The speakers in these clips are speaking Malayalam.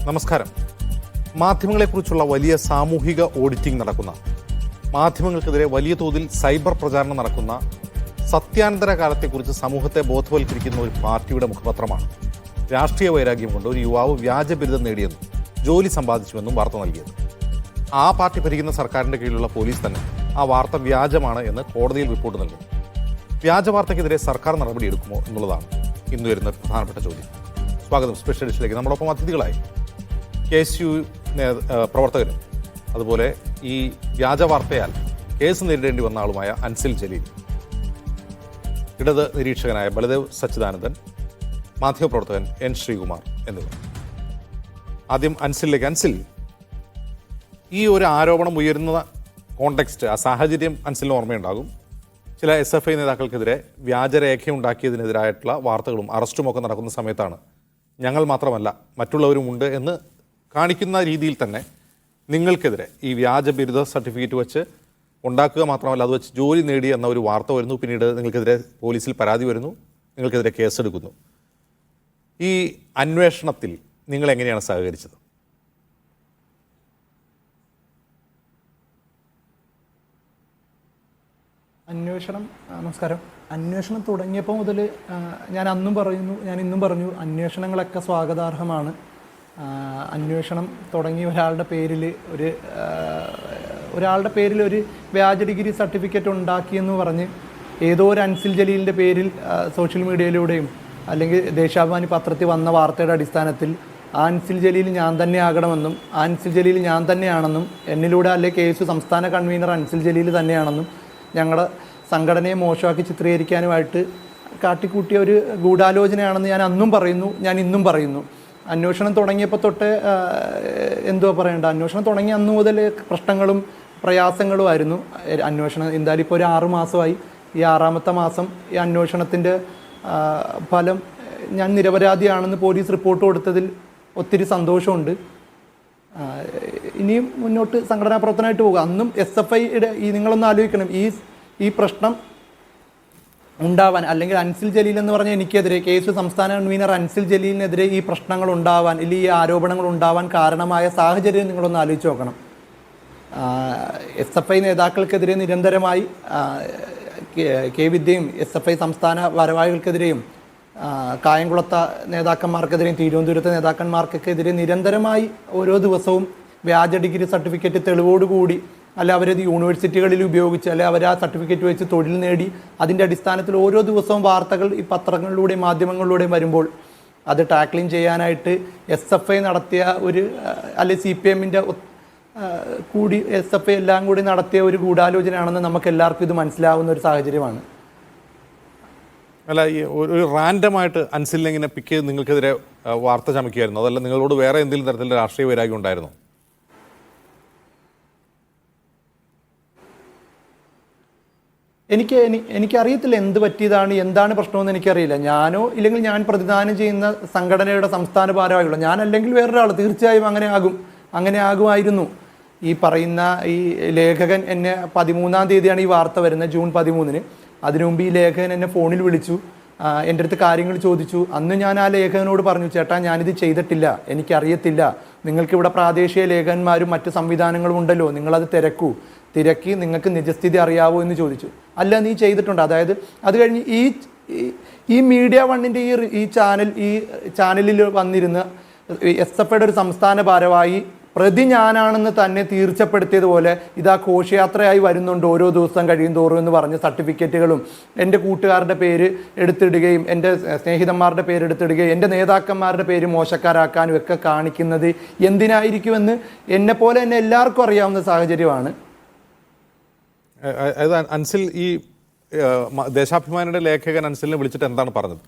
നമസ്കാരം. മാധ്യമങ്ങളെക്കുറിച്ചുള്ള വലിയ സാമൂഹിക ഓഡിറ്റിംഗ് നടക്കുന്ന, മാധ്യമങ്ങൾക്കെതിരെ വലിയ തോതിൽ സൈബർ പ്രചാരണം നടക്കുന്ന, സത്യാനന്തര കാലത്തെക്കുറിച്ച് സമൂഹത്തെ ബോധവൽക്കരിക്കുന്ന ഒരു പാർട്ടിയുടെ മുഖപത്രമാണ് രാഷ്ട്രീയ വൈരാഗ്യം കൊണ്ട് ഒരു യുവാവ് വ്യാജബിരുദം നേടിയെന്നും ജോലി സമ്പാദിച്ചുവെന്നും വാർത്ത നൽകിയത്. ആ പാർട്ടി ഭരിക്കുന്ന സർക്കാരിൻ്റെ കീഴിലുള്ള പോലീസ് തന്നെ ആ വാർത്ത വ്യാജമാണ് എന്ന് കോടതിയിൽ റിപ്പോർട്ട് നൽകും. വ്യാജ വാർത്തയ്ക്കെതിരെ സർക്കാർ നടപടിയെടുക്കുമോ എന്നുള്ളതാണ് ഇന്ന് വരുന്ന പ്രധാനപ്പെട്ട ചോദ്യം. സ്വാഗതം സ്പെഷ്യൽ ഡിഷിലേക്ക്. നമ്മളൊപ്പം അതിഥികളായി KSU പ്രവർത്തകരും അതുപോലെ ഈ വ്യാജ വാർത്തയാൽ കേസ് നേരിടേണ്ടി വന്ന ആളുമായ അൻസിൽ ജലീൽ, ഇടത് നിരീക്ഷകനായ ബലദേവ് സച്ചിദാനന്ദൻ, മാധ്യമപ്രവർത്തകൻ N ശ്രീകുമാർ എന്നിവർ. ആദ്യം അൻസിലിലേക്ക്. അൻസിൽ, ഈ ഒരു ആരോപണം ഉയരുന്ന കോണ്ടെക്സ്റ്റ്, ആ സാഹചര്യം അൻസിലിന് ഓർമ്മയുണ്ടാകും. ചില SFI നേതാക്കൾക്കെതിരെ വ്യാജരേഖയുണ്ടാക്കിയതിനെതിരായിട്ടുള്ള വാർത്തകളും അറസ്റ്റുമൊക്കെ നടക്കുന്ന സമയത്താണ് ഞങ്ങൾ മാത്രമല്ല മറ്റുള്ളവരുമുണ്ട് എന്ന് കാണിക്കുന്ന രീതിയിൽ തന്നെ നിങ്ങൾക്കെതിരെ ഈ വ്യാജ ബിരുദ സർട്ടിഫിക്കറ്റ് വെച്ച് ഉണ്ടാക്കുക മാത്രമല്ല അത് വെച്ച് ജോലി നേടി എന്ന ഒരു വാർത്ത വരുന്നു. പിന്നീട് നിങ്ങൾക്കെതിരെ പോലീസിൽ പരാതി വരുന്നു, നിങ്ങൾക്കെതിരെ കേസെടുക്കുന്നു. ഈ അന്വേഷണത്തിൽ നിങ്ങൾ എങ്ങനെയാണ് സഹകരിച്ചത്? നമസ്കാരം. അന്വേഷണം തുടങ്ങിയപ്പോൾ മുതൽ ഞാൻ അന്നും പറയുന്നു, ഞാൻ ഇന്നും പറഞ്ഞു, അന്വേഷണങ്ങളൊക്കെ സ്വാഗതാർഹമാണ്. അന്വേഷണം തുടങ്ങി ഒരാളുടെ പേരിൽ ഒരു വ്യാജ ഡിഗ്രി സർട്ടിഫിക്കറ്റ് ഉണ്ടാക്കിയെന്ന് പറഞ്ഞ് ഏതോ ഒരു അൻസിൽ ജലീലിൻ്റെ പേരിൽ സോഷ്യൽ മീഡിയയിലൂടെയും അല്ലെങ്കിൽ ദേശാഭിമാനി പത്രത്തിൽ വന്ന വാർത്തയുടെ അടിസ്ഥാനത്തിൽ ആ അൻസിൽ ജലീൽ ഞാൻ തന്നെ ആകണമെന്നും ആ അൻസിൽ ജലീൽ ഞാൻ തന്നെയാണെന്നും എന്നിലൂടെ അല്ലെങ്കിൽ KSU സംസ്ഥാന കൺവീനർ അൻസിൽ ജലീൽ തന്നെയാണെന്നും ഞങ്ങളുടെ സംഘടനയെ മോശമാക്കി ചിത്രീകരിക്കാനുമായിട്ട് കാട്ടിക്കൂട്ടിയ ഒരു ഗൂഢാലോചനയാണെന്ന് ഞാൻ അന്നും പറയുന്നു, ഞാൻ ഇന്നും പറയുന്നു. അന്വേഷണം തുടങ്ങിയപ്പോൾ തൊട്ട് അന്വേഷണം തുടങ്ങിയ അന്നു മുതൽ പ്രശ്നങ്ങളും പ്രയാസങ്ങളുമായിരുന്നു. അന്വേഷണം എന്തായാലും ഇപ്പോൾ ഒരു 6 മാസമായി. ഈ 6ാമത്തെ മാസം ഈ അന്വേഷണത്തിൻ്റെ ഫലം ഞാൻ നിരപരാധിയാണെന്ന് പോലീസ് റിപ്പോർട്ട് കൊടുത്തതിൽ ഒത്തിരി സന്തോഷമുണ്ട്. ഇനിയും മുന്നോട്ട് സംഘടനാ പ്രവർത്തനമായിട്ട് പോകുക. അന്നും SFIയുടെ നിങ്ങളൊന്ന് ആലോചിക്കണം, ഈ പ്രശ്നം ഉണ്ടാവാൻ, അല്ലെങ്കിൽ അൻസിൽ ജലീൽ എന്ന് പറഞ്ഞാൽ എനിക്കെതിരെ KSU സംസ്ഥാന കൺവീനർ അൻസിൽ ജലീലിനെതിരെ ഈ പ്രശ്നങ്ങൾ ഉണ്ടാവാൻ, അല്ലെങ്കിൽ ഈ ആരോപണങ്ങൾ ഉണ്ടാവാൻ കാരണമായ സാഹചര്യം നിങ്ങളൊന്ന് ആലോചിച്ച് നോക്കണം. SFI നേതാക്കൾക്കെതിരെ നിരന്തരമായി K വിദ്യയും SFI സംസ്ഥാന ഭാരവാഹികൾക്കെതിരെയും കായംകുളത്തെ നേതാക്കന്മാർക്കെതിരെയും തിരുവനന്തപുരത്തെ നേതാക്കന്മാർക്കെതിരെ നിരന്തരമായി ഓരോ ദിവസവും വ്യാജ ഡിഗ്രി സർട്ടിഫിക്കറ്റ് തെളിവോടുകൂടി, അല്ല അവരത് യൂണിവേഴ്സിറ്റികളിൽ ഉപയോഗിച്ച്, അല്ലെ അവർ ആ സർട്ടിഫിക്കറ്റ് വെച്ച് തൊഴിൽ നേടി, അതിൻ്റെ അടിസ്ഥാനത്തിൽ ഓരോ ദിവസവും വാർത്തകൾ ഈ പത്രങ്ങളിലൂടെയും മാധ്യമങ്ങളിലൂടെയും വരുമ്പോൾ അത് ടാക്ലിങ് ചെയ്യാനായിട്ട് SFI നടത്തിയ ഒരു, അല്ലെ CPMൻ്റെ കൂടി SFI എല്ലാം കൂടി നടത്തിയ ഒരു ഗൂഢാലോചനയാണെന്ന് നമുക്ക് എല്ലാവർക്കും ഇത് മനസ്സിലാവുന്ന ഒരു സാഹചര്യമാണ്. അല്ല, ഈ ഒരു റാൻഡമായിട്ട് അൻസിലിനെ ഇങ്ങനെ പിക്ക് ചെയ്ത് നിങ്ങൾക്കെതിരെ വാർത്ത ചമയ്ക്കുമായിരുന്നു, അതല്ല നിങ്ങളോട് വേറെ എന്തെങ്കിലും തരത്തിലുള്ള രാഷ്ട്രീയ വൈരാഗ്യം ഉണ്ടായിരുന്നു? എനിക്കറിയത്തില്ല എന്ത് പറ്റിയതാണ്, എന്താണ് പ്രശ്നമെന്ന് എനിക്കറിയില്ല. ഞാനോ ഇല്ലെങ്കിൽ ഞാൻ പ്രതിദാനം ചെയ്യുന്ന സംഘടനയുടെ സംസ്ഥാന ഭാരവാഹികളോ, ഞാൻ അല്ലെങ്കിൽ വേറൊരാൾ തീർച്ചയായും അങ്ങനെ ആകുമായിരുന്നു. ഈ പറയുന്ന ഈ ലേഖകൻ എന്നെ 13-ാം തീയതിയാണ് ഈ വാർത്ത വരുന്നത്, ജൂൺ 13-ന്. അതിനു മുമ്പ് ഈ ലേഖകൻ എന്നെ ഫോണിൽ വിളിച്ചു, എൻ്റെ അടുത്ത് കാര്യങ്ങൾ ചോദിച്ചു. അന്ന് ഞാൻ ആ ലേഖകനോട് പറഞ്ഞു, ചേട്ടാ ഞാനിത് ചെയ്തിട്ടില്ല, എനിക്കറിയത്തില്ല, നിങ്ങൾക്കിവിടെ പ്രാദേശിക ലേഖകന്മാരും മറ്റ് സംവിധാനങ്ങളും ഉണ്ടല്ലോ, നിങ്ങളത് തിരക്കി നിങ്ങൾക്ക് നിജസ്ഥിതി അറിയാവോ എന്ന് ചോദിച്ചു. അല്ല, നീ ചെയ്തിട്ടുണ്ട്. അതായത് അത് കഴിഞ്ഞ് ഈ മീഡിയ വണ്ണിൻ്റെ ഈ ചാനലിൽ വന്നിരുന്ന SFIയുടെ ഒരു സംസ്ഥാന ഭാരവാഹി പ്രതി ഞാനാണെന്ന് തന്നെ തീർച്ചപ്പെടുത്തിയതുപോലെ ഇതാ ഘോഷയാത്രയായി വരുന്നുണ്ട് ഓരോ ദിവസം കഴിയും തോറും എന്ന് പറഞ്ഞ് സർട്ടിഫിക്കറ്റുകളും എൻ്റെ കൂട്ടുകാരുടെ പേര് എടുത്തിടുകയും എൻ്റെ സ്നേഹിതന്മാരുടെ പേര് എടുത്തിടുകയും എൻ്റെ നേതാക്കന്മാരുടെ പേര് മോശക്കാരാക്കാനും ഒക്കെ കാണിക്കുന്നത് എന്തിനായിരിക്കുമെന്ന് എന്നെപ്പോലെ തന്നെ എല്ലാവർക്കും അറിയാവുന്ന സാഹചര്യമാണ്. അൻസിൽ, ഈ ദേശാഭിമാനിയുടെ ലേഖകൻ അൻസിലിനെ വിളിച്ചിട്ട് എന്താണ് പറഞ്ഞത്?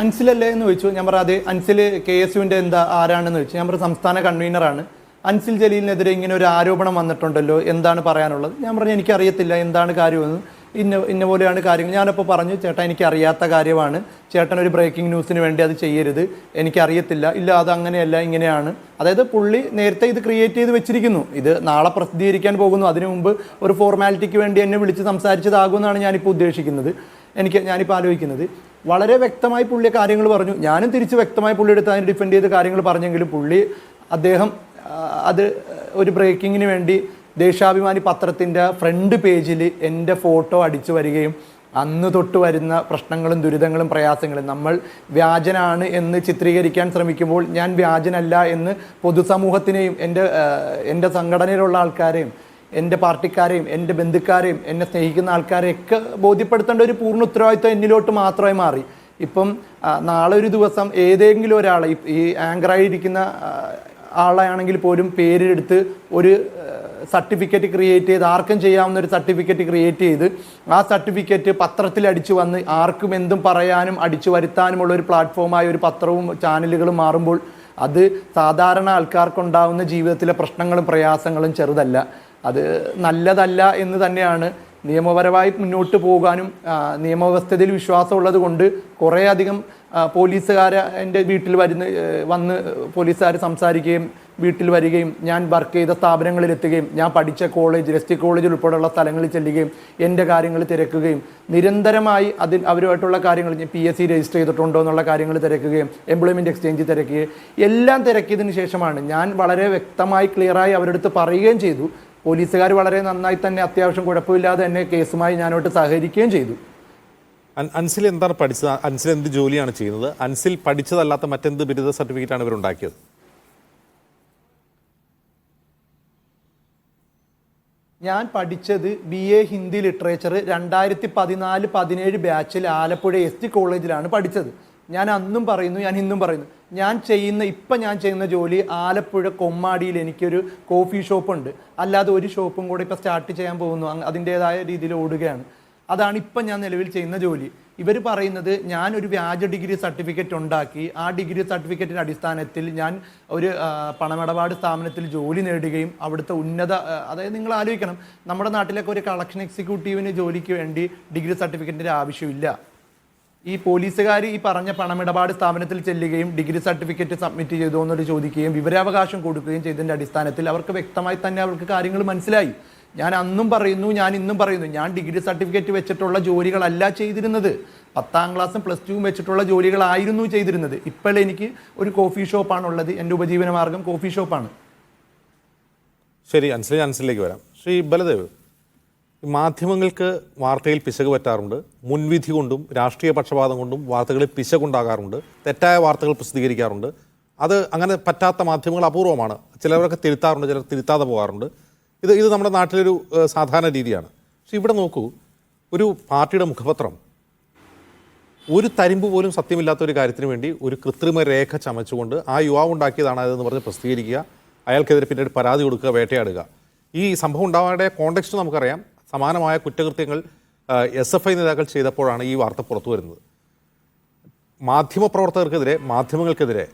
അൻസിലല്ലേ എന്ന് ചോദിച്ചു. ഞാൻ പറയാം, അതെ, അൻസിൽ KSUവിൻ്റെ ആരാണെന്ന് ചോദിച്ചു. ഞാൻ പറഞ്ഞ സംസ്ഥാന കൺവീനറാണ്. അൻസിൽ ജലീലിനെതിരെ ഇങ്ങനെ ഒരു ആരോപണം വന്നിട്ടുണ്ടല്ലോ, എന്താണ് പറയാനുള്ളത്? ഞാൻ പറഞ്ഞു, എനിക്കറിയത്തില്ല എന്താണ് കാര്യമെന്ന്. ഇന്ന പോലെയാണ് കാര്യങ്ങൾ. ഞാനപ്പോൾ പറഞ്ഞു, ചേട്ടാ എനിക്കറിയാത്ത കാര്യമാണ്, ചേട്ടൻ ഒരു ബ്രേക്കിംഗ് ന്യൂസിന് വേണ്ടി അത് ചെയ്യരുത്, എനിക്കറിയത്തില്ല. ഇല്ല, അത് അങ്ങനെയല്ല, ഇങ്ങനെയാണ്. അതായത് പുള്ളി നേരത്തെ ഇത് ക്രിയേറ്റ് ചെയ്ത് വെച്ചിരിക്കുന്നു, ഇത് നാളെ പ്രസിദ്ധീകരിക്കാൻ പോകുന്നു, അതിനു മുമ്പ് ഒരു ഫോർമാലിറ്റിക്ക് വേണ്ടി എന്നെ വിളിച്ച് സംസാരിച്ചതാകുമെന്നാണ് ഞാനിപ്പോൾ ഉദ്ദേശിക്കുന്നത്. ഞാനിപ്പോൾ ആലോചിക്കുന്നത്. വളരെ വ്യക്തമായി പുള്ളി കാര്യങ്ങൾ പറഞ്ഞു. ഞാനും തിരിച്ച് വ്യക്തമായി പുള്ളി എടുത്ത് അതിന് ഡിഫെൻഡ് ചെയ്ത് കാര്യങ്ങൾ പറഞ്ഞെങ്കിലും അദ്ദേഹം അത് ഒരു ബ്രേക്കിങ്ങിന് വേണ്ടി ദേശാഭിമാനി പത്രത്തിൻ്റെ ഫ്രണ്ട് പേജിൽ എൻ്റെ ഫോട്ടോ അടിച്ചു വരികയും അന്ന് തൊട്ട് വരുന്ന പ്രശ്നങ്ങളും ദുരിതങ്ങളും പ്രയാസങ്ങളും നമ്മൾ വ്യാജനാണ് എന്ന് ചിത്രീകരിക്കാൻ ശ്രമിക്കുമ്പോൾ ഞാൻ വ്യാജനല്ല എന്ന് പൊതുസമൂഹത്തിനെയും എൻ്റെ സംഘടനയിലുള്ള ആൾക്കാരെയും എൻ്റെ പാർട്ടിക്കാരെയും എൻ്റെ ബന്ധുക്കാരെയും എന്നെ സ്നേഹിക്കുന്ന ആൾക്കാരെയൊക്കെ ബോധ്യപ്പെടുത്തേണ്ട ഒരു പൂർണ്ണ ഉത്തരവാദിത്വം എന്നിലോട്ട് മാത്രമായി മാറി. ഇപ്പം നാളെ ഒരു ദിവസം ഏതെങ്കിലും ഒരാളെ ഈ ആങ്കറായിരിക്കുന്ന ആളാണെങ്കിൽ പോലും പേരെടുത്ത് ഒരു സർട്ടിഫിക്കറ്റ് ക്രിയേറ്റ് ചെയ്ത് ആർക്കും ചെയ്യാവുന്ന ഒരു സർട്ടിഫിക്കറ്റ് ക്രിയേറ്റ് ചെയ്ത് ആ സർട്ടിഫിക്കറ്റ് പത്രത്തിൽ അടിച്ചു വന്ന് ആർക്കും എന്തും പറയാനും അടിച്ചു വരുത്താനുമുള്ള ഒരു പ്ലാറ്റ്ഫോമായ ഒരു പത്രവും ചാനലുകളും മാറുമ്പോൾ അത് സാധാരണ ആൾക്കാർക്കുണ്ടാവുന്ന ജീവിതത്തിലെ പ്രശ്നങ്ങളും പ്രയാസങ്ങളും ചെറുതല്ല. അത് നല്ലതല്ല എന്ന് തന്നെയാണ്. നിയമപരമായി മുന്നോട്ട് പോകാനും നിയമവ്യവസ്ഥയിൽ വിശ്വാസമുള്ളത് കൊണ്ട് കുറേയധികം പോലീസുകാരെ എൻ്റെ വീട്ടിൽ വന്ന് പോലീസുകാർ സംസാരിക്കുകയും വീട്ടിൽ വരികയും ഞാൻ വർക്ക് ചെയ്ത സ്ഥാപനങ്ങളിലെത്തുകയും ഞാൻ പഠിച്ച കോളേജ് എസ് കോളേജിൽ ഉൾപ്പെടെയുള്ള സ്ഥലങ്ങളിൽ ചെല്ലുകയും എൻ്റെ കാര്യങ്ങൾ തിരക്കുകയും നിരന്തരമായി അവരുമായിട്ടുള്ള കാര്യങ്ങൾ PSC രജിസ്റ്റർ ചെയ്തിട്ടുണ്ടോ എന്നുള്ള കാര്യങ്ങൾ തിരക്കുകയും എംപ്ലോയ്മെൻറ്റ് എക്സ്ചേഞ്ച് തിരക്കുകയും എല്ലാം തിരക്കിയതിന് ശേഷമാണ് ഞാൻ വളരെ വ്യക്തമായി ക്ലിയറായി അവരുടെ അടുത്ത് പറയുകയും ചെയ്തു. പോലീസുകാർ വളരെ നന്നായി തന്നെ അത്യാവശ്യം കുഴപ്പമില്ലാതെ തന്നെ കേസുമായി ഞാനോട്ട് സഹകരിക്കുകയും ചെയ്തു. അൻസിൽ എന്താണ് പഠിച്ചത്? അൻസിൽ എന്ത് ജോലിയാണ് ചെയ്യുന്നത്? അൻസിൽ പഠിച്ചതല്ലാത്ത മറ്റെന്ത് ബിരുദ സർട്ടിഫിക്കറ്റാണ് ഇവരുണ്ടാക്കിയത്? ഞാൻ പഠിച്ചത് BA ഹിന്ദി ലിറ്ററേച്ചർ 2014-17 ബാച്ചിൽ ആലപ്പുഴ ST കോളേജിലാണ് പഠിച്ചത്. ഞാൻ അന്നും പറയുന്നു, ഞാൻ ഇന്നും പറയുന്നു, ഞാൻ ചെയ്യുന്ന ജോലി ആലപ്പുഴ കൊമ്മാടിയിൽ എനിക്കൊരു കോഫി ഷോപ്പുണ്ട്. അല്ലാതെ ഒരു ഷോപ്പും കൂടെ ഇപ്പോൾ സ്റ്റാർട്ട് ചെയ്യാൻ പോകുന്നു, അതിൻ്റേതായ രീതിയിൽ ഓടുകയാണ്. അതാണ് ഇപ്പം ഞാൻ നിലവിൽ ചെയ്യുന്ന ജോലി. ഇവർ പറയുന്നത് ഞാനൊരു വ്യാജ ഡിഗ്രി സർട്ടിഫിക്കറ്റ് ഉണ്ടാക്കി ആ ഡിഗ്രി സർട്ടിഫിക്കറ്റിൻ്റെ അടിസ്ഥാനത്തിൽ ഞാൻ ഒരു പണമിടപാട് സ്ഥാപനത്തിൽ ജോലി നേടുകയും അവിടുത്തെ അതായത് നിങ്ങൾ ആലോചിക്കണം, നമ്മുടെ നാട്ടിലൊക്കെ ഒരു കളക്ഷൻ എക്സിക്യൂട്ടീവിന് ജോലിക്ക് വേണ്ടി ഡിഗ്രി സർട്ടിഫിക്കറ്റിൻ്റെ ആവശ്യമില്ല. ഈ പോലീസുകാർ ഈ പറഞ്ഞ പണമിടപാട് സ്ഥാപനത്തിൽ ചെല്ലുകയും ഡിഗ്രി സർട്ടിഫിക്കറ്റ് സബ്മിറ്റ് ചെയ്തോ എന്നൊരു ചോദിക്കുകയും വിവരാവകാശം കൊടുക്കുകയും ചെയ്തതിൻ്റെ അടിസ്ഥാനത്തിൽ അവർക്ക് വ്യക്തമായി തന്നെ അവർക്ക് കാര്യങ്ങൾ മനസ്സിലായി. ഞാൻ അന്നും പറയുന്നു, ഞാൻ ഇന്നും പറയുന്നു, ഞാൻ ഡിഗ്രി സർട്ടിഫിക്കറ്റ് വെച്ചിട്ടുള്ള ജോലികളല്ല ചെയ്തിരുന്നത്. 10ാം ക്ലാസ്സും +2 വെച്ചിട്ടുള്ള ജോലികളായിരുന്നു ചെയ്തിരുന്നത്. ഇപ്പോൾ എനിക്ക് ഒരു കോഫി ഷോപ്പാണുള്ളത്. എൻ്റെ ഉപജീവന മാർഗം കോഫി ഷോപ്പാണ്. ശരി, അൻസിലേക്ക് വരാം. ശ്രീ ബലദേവ്, മാധ്യമങ്ങൾക്ക് വാർത്തയിൽ പിശക് പറ്റാറുണ്ട്. മുൻവിധി കൊണ്ടും രാഷ്ട്രീയ പക്ഷപാതം കൊണ്ടും വാർത്തകളിൽ പിശകുണ്ടാകാറുണ്ട്. തെറ്റായ വാർത്തകൾ പ്രസിദ്ധീകരിക്കാറുണ്ട്. അത് അങ്ങനെ പറ്റാത്ത മാധ്യമങ്ങൾ അപൂർവമാണ്. ചിലവരൊക്കെ തിരുത്താറുണ്ട്, ചിലർ തിരുത്താതെ പോകാറുണ്ട്. ഇത് നമ്മുടെ നാട്ടിലൊരു സാധാരണ രീതിയാണ്. പക്ഷെ ഇവിടെ നോക്കൂ, ഒരു പാർട്ടിയുടെ മുഖപത്രം ഒരു തരിമ്പ് പോലും സത്യമില്ലാത്ത ഒരു കാര്യത്തിന് വേണ്ടി ഒരു കൃത്രിമ രേഖ ചമച്ചുകൊണ്ട് ആ യുവാവ് ഉണ്ടാക്കിയതാണ് അതെന്ന് പറഞ്ഞ് പ്രസിദ്ധീകരിക്കുക, അയാൾക്കെതിരെ പിന്നീട് പരാതി കൊടുക്കുക, വേട്ടയാടുക. ഈ സംഭവം ഉണ്ടാവാനുള്ള കോണ്ടെക്സ്റ്റ് നമുക്കറിയാം. സമാനമായ കുറ്റകൃത്യങ്ങൾ SFI നേതാക്കൾ ചെയ്തപ്പോഴാണ് ഈ വാർത്ത പുറത്തു വരുന്നത്. മാധ്യമപ്രവർത്തകർക്കെതിരെ, മാധ്യമങ്ങൾക്കെതിരെ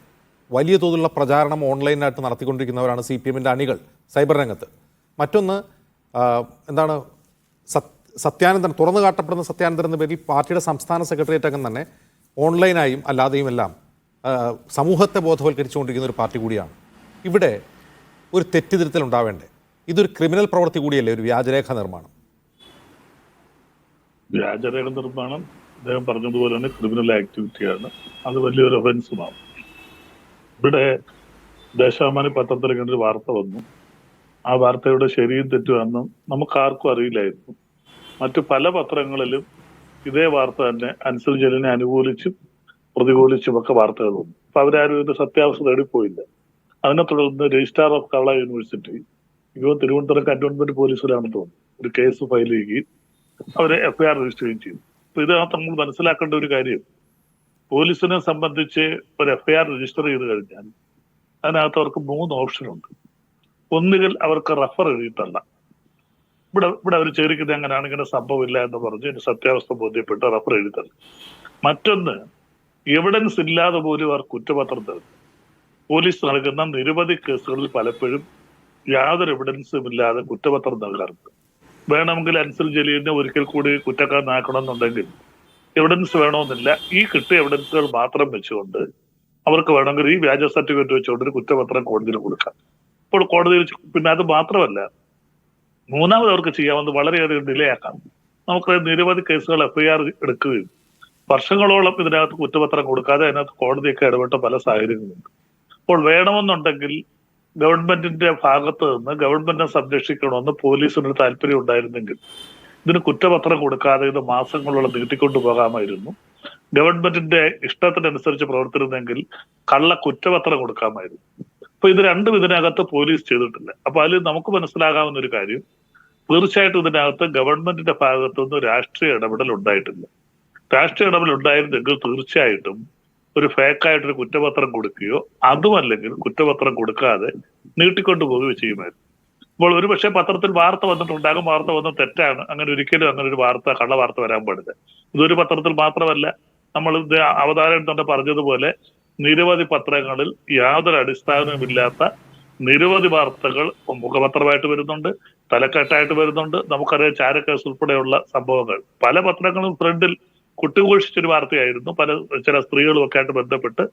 വലിയ തോതിലുള്ള പ്രചാരണം ഓൺലൈനായിട്ട് നടത്തിക്കൊണ്ടിരിക്കുന്നവരാണ് CPM-ൻ്റെ അണികൾ സൈബർ രംഗത്ത്. മറ്റൊന്ന് എന്താണ്, സത്യാനന്ദൻ, തുറന്നു കാട്ടപ്പെടുന്ന സത്യാനന്ദൻ എന്ന പേരിൽ പാർട്ടിയുടെ സംസ്ഥാന സെക്രട്ടേറിയറ്റ് അംഗം തന്നെ ഓൺലൈനായും അല്ലാതെയും എല്ലാം സമൂഹത്തെ ബോധവൽക്കരിച്ചുകൊണ്ടിരിക്കുന്ന ഒരു പാർട്ടി കൂടിയാണ്. ഇവിടെ ഒരു തെറ്റിദ്ധരുത്തൽ ഉണ്ടാവേണ്ടേ? ഇതൊരു ക്രിമിനൽ പ്രവൃത്തി കൂടിയല്ലേ, ഒരു വ്യാജരേഖ നിർമ്മാണം? വ്യാജരേഖ നിർമ്മാണം അദ്ദേഹം പറഞ്ഞതുപോലെ തന്നെ ക്രിമിനൽ ആക്ടിവിറ്റിയാണ്. അത് വലിയൊരു ഒഫൻസുമാണ്. ഇവിടെ ദേശാഭിമാനി പത്രത്തിൽ ഇങ്ങനെ ഒരു വാർത്ത വന്നു. ആ വാർത്തയുടെ ശരിയും തെറ്റുമെന്നും നമുക്കാർക്കും അറിയില്ലായിരുന്നു. മറ്റു പല പത്രങ്ങളിലും ഇതേ വാർത്ത തന്നെ അൻസർ ജലീലിനെ അനുകൂലിച്ചും പ്രതികൂലിച്ചും ഒക്കെ വാർത്തകൾ വന്നു. അപ്പൊ അവരാരും ഇതിന്റെ സത്യാവസ്ഥ തേടിപ്പോയില്ല. അതിനെ തുടർന്ന് registrar of Kerala university Thiruvananthapuram cantonment പോലീസിലാണ് തോന്നുന്നു ഒരു കേസ് ഫയൽ ചെയ്യുകയും അവരെ FIR രജിസ്റ്റർ ചെയ്യുകയും ചെയ്തു. അപ്പൊ ഇതിനകത്ത് നമ്മൾ മനസ്സിലാക്കേണ്ട ഒരു കാര്യം, പോലീസിനെ സംബന്ധിച്ച് ഒരു FIR രജിസ്റ്റർ ചെയ്ത് കഴിഞ്ഞാൽ അതിനകത്ത് അവർക്ക് 3 ഓപ്ഷനുണ്ട്. ഒന്നുകിൽ അവർക്ക് റഫർ എഴുതിയിട്ടല്ല, ഇവിടെ അവർ ചേരിക്കുന്നത് അങ്ങനെയാണ്, ഇങ്ങനെ സംഭവമില്ല എന്ന് പറഞ്ഞ് ഇതിന്റെ സത്യാവസ്ഥ ബോധ്യപ്പെട്ട് റഫർ എഴുതിത്തല്ല. മറ്റൊന്ന്, എവിഡൻസ് ഇല്ലാതെ പോലും അവർ കുറ്റപത്രം തരുന്നു. പോലീസ് നൽകുന്ന നിരവധി കേസുകളിൽ പലപ്പോഴും യാതൊരു എവിഡൻസും ഇല്ലാതെ കുറ്റപത്രം നൽകാറുണ്ട്. വേണമെങ്കിൽ അൻസർ ജലീലിനെ ഒരിക്കൽ കൂടി കുറ്റക്കാരനാക്കണമെന്നുണ്ടെങ്കിൽ എവിഡൻസ് വേണമെന്നില്ല. ഈ കിട്ടിയ എവിഡൻസുകൾ മാത്രം വെച്ചുകൊണ്ട് അവർക്ക് വേണമെങ്കിൽ ഈ വ്യാജ സർട്ടിഫിക്കറ്റ് വെച്ചുകൊണ്ട് ഒരു കുറ്റപത്രം കോടതിയിൽ കൊടുക്കാം. ഇപ്പോൾ കോടതിയിൽ പിന്നെ അത് മാത്രമല്ല, മൂന്നാമത് അവർക്ക് ചെയ്യാവുന്നത് വളരെയധികം ഡിലേ ആക്കാം. നമുക്ക് നിരവധി കേസുകൾ FIR എടുക്കുകയും വർഷങ്ങളോളം ഇതിനകത്ത് കുറ്റപത്രം കൊടുക്കാതെ അതിനകത്ത് കോടതിയൊക്കെ ഇടപെട്ട പല സാഹചര്യങ്ങളുണ്ട്. അപ്പോൾ വേണമെന്നുണ്ടെങ്കിൽ ഗവൺമെന്റിന്റെ ഭാഗത്ത് നിന്ന് ഗവൺമെന്റിനെ സംരക്ഷിക്കണമെന്ന് പോലീസിനൊരു താല്പര്യം ഉണ്ടായിരുന്നെങ്കിൽ ഇതിന് കുറ്റപത്രം കൊടുക്കാതെ ഇത് മാസങ്ങളോളം നീട്ടിക്കൊണ്ടു പോകാമായിരുന്നു. ഗവൺമെന്റിന്റെ ഇഷ്ടത്തിനനുസരിച്ച് പ്രവർത്തിരുന്നെങ്കിൽ കള്ള കുറ്റപത്രം കൊടുക്കാമായിരുന്നു. അപ്പൊ ഇത് രണ്ടും ഇതിനകത്ത് പോലീസ് ചെയ്തിട്ടില്ല. അപ്പൊ അതിൽ നമുക്ക് മനസ്സിലാകാവുന്ന ഒരു കാര്യം, തീർച്ചയായിട്ടും ഇതിനകത്ത് ഗവൺമെന്റിന്റെ ഭാഗത്തുനിന്ന് രാഷ്ട്രീയ ഇടപെടൽ ഉണ്ടായിട്ടില്ല. രാഷ്ട്രീയ ഇടപെടൽ ഉണ്ടായിരുന്നെങ്കിൽ തീർച്ചയായിട്ടും ഒരു ഫേക്കായിട്ടൊരു കുറ്റപത്രം കൊടുക്കുകയോ അതുമല്ലെങ്കിൽ കുറ്റപത്രം കൊടുക്കാതെ നീട്ടിക്കൊണ്ടു പോവുകയോ ചെയ്യുമായിരുന്നു. അപ്പോൾ ഒരുപക്ഷെ പത്രത്തിൽ വാർത്ത വന്നിട്ടുണ്ടാകും, വാർത്ത വന്ന് തെറ്റാണ്, അങ്ങനെ ഒരിക്കലും അങ്ങനെ ഒരു വാർത്ത കള്ള വാർത്ത വരാൻ പാടില്ല. ഇതൊരു പത്രത്തിൽ മാത്രമല്ല, നമ്മൾ ഇത് അവതാരം തന്നെ പറഞ്ഞതുപോലെ നിരവധി പത്രങ്ങളിൽ യാതൊരു അടിസ്ഥാനവുമില്ലാത്ത നിരവധി വാർത്തകൾ മുഖപത്രമായിട്ട് വരുന്നുണ്ട്, തലക്കെട്ടായിട്ട് വരുന്നുണ്ട്. നമുക്കറിയാം ചാരക്കേസ് ഉൾപ്പെടെയുള്ള സംഭവങ്ങൾ പല പത്രങ്ങളും ഫ്രണ്ടിൽ കുട്ടിഘോഷിച്ചൊരു വാർത്തയായിരുന്നു. ചില സ്ത്രീകളും ഒക്കെ ആയിട്ട് ബന്ധപ്പെട്ട്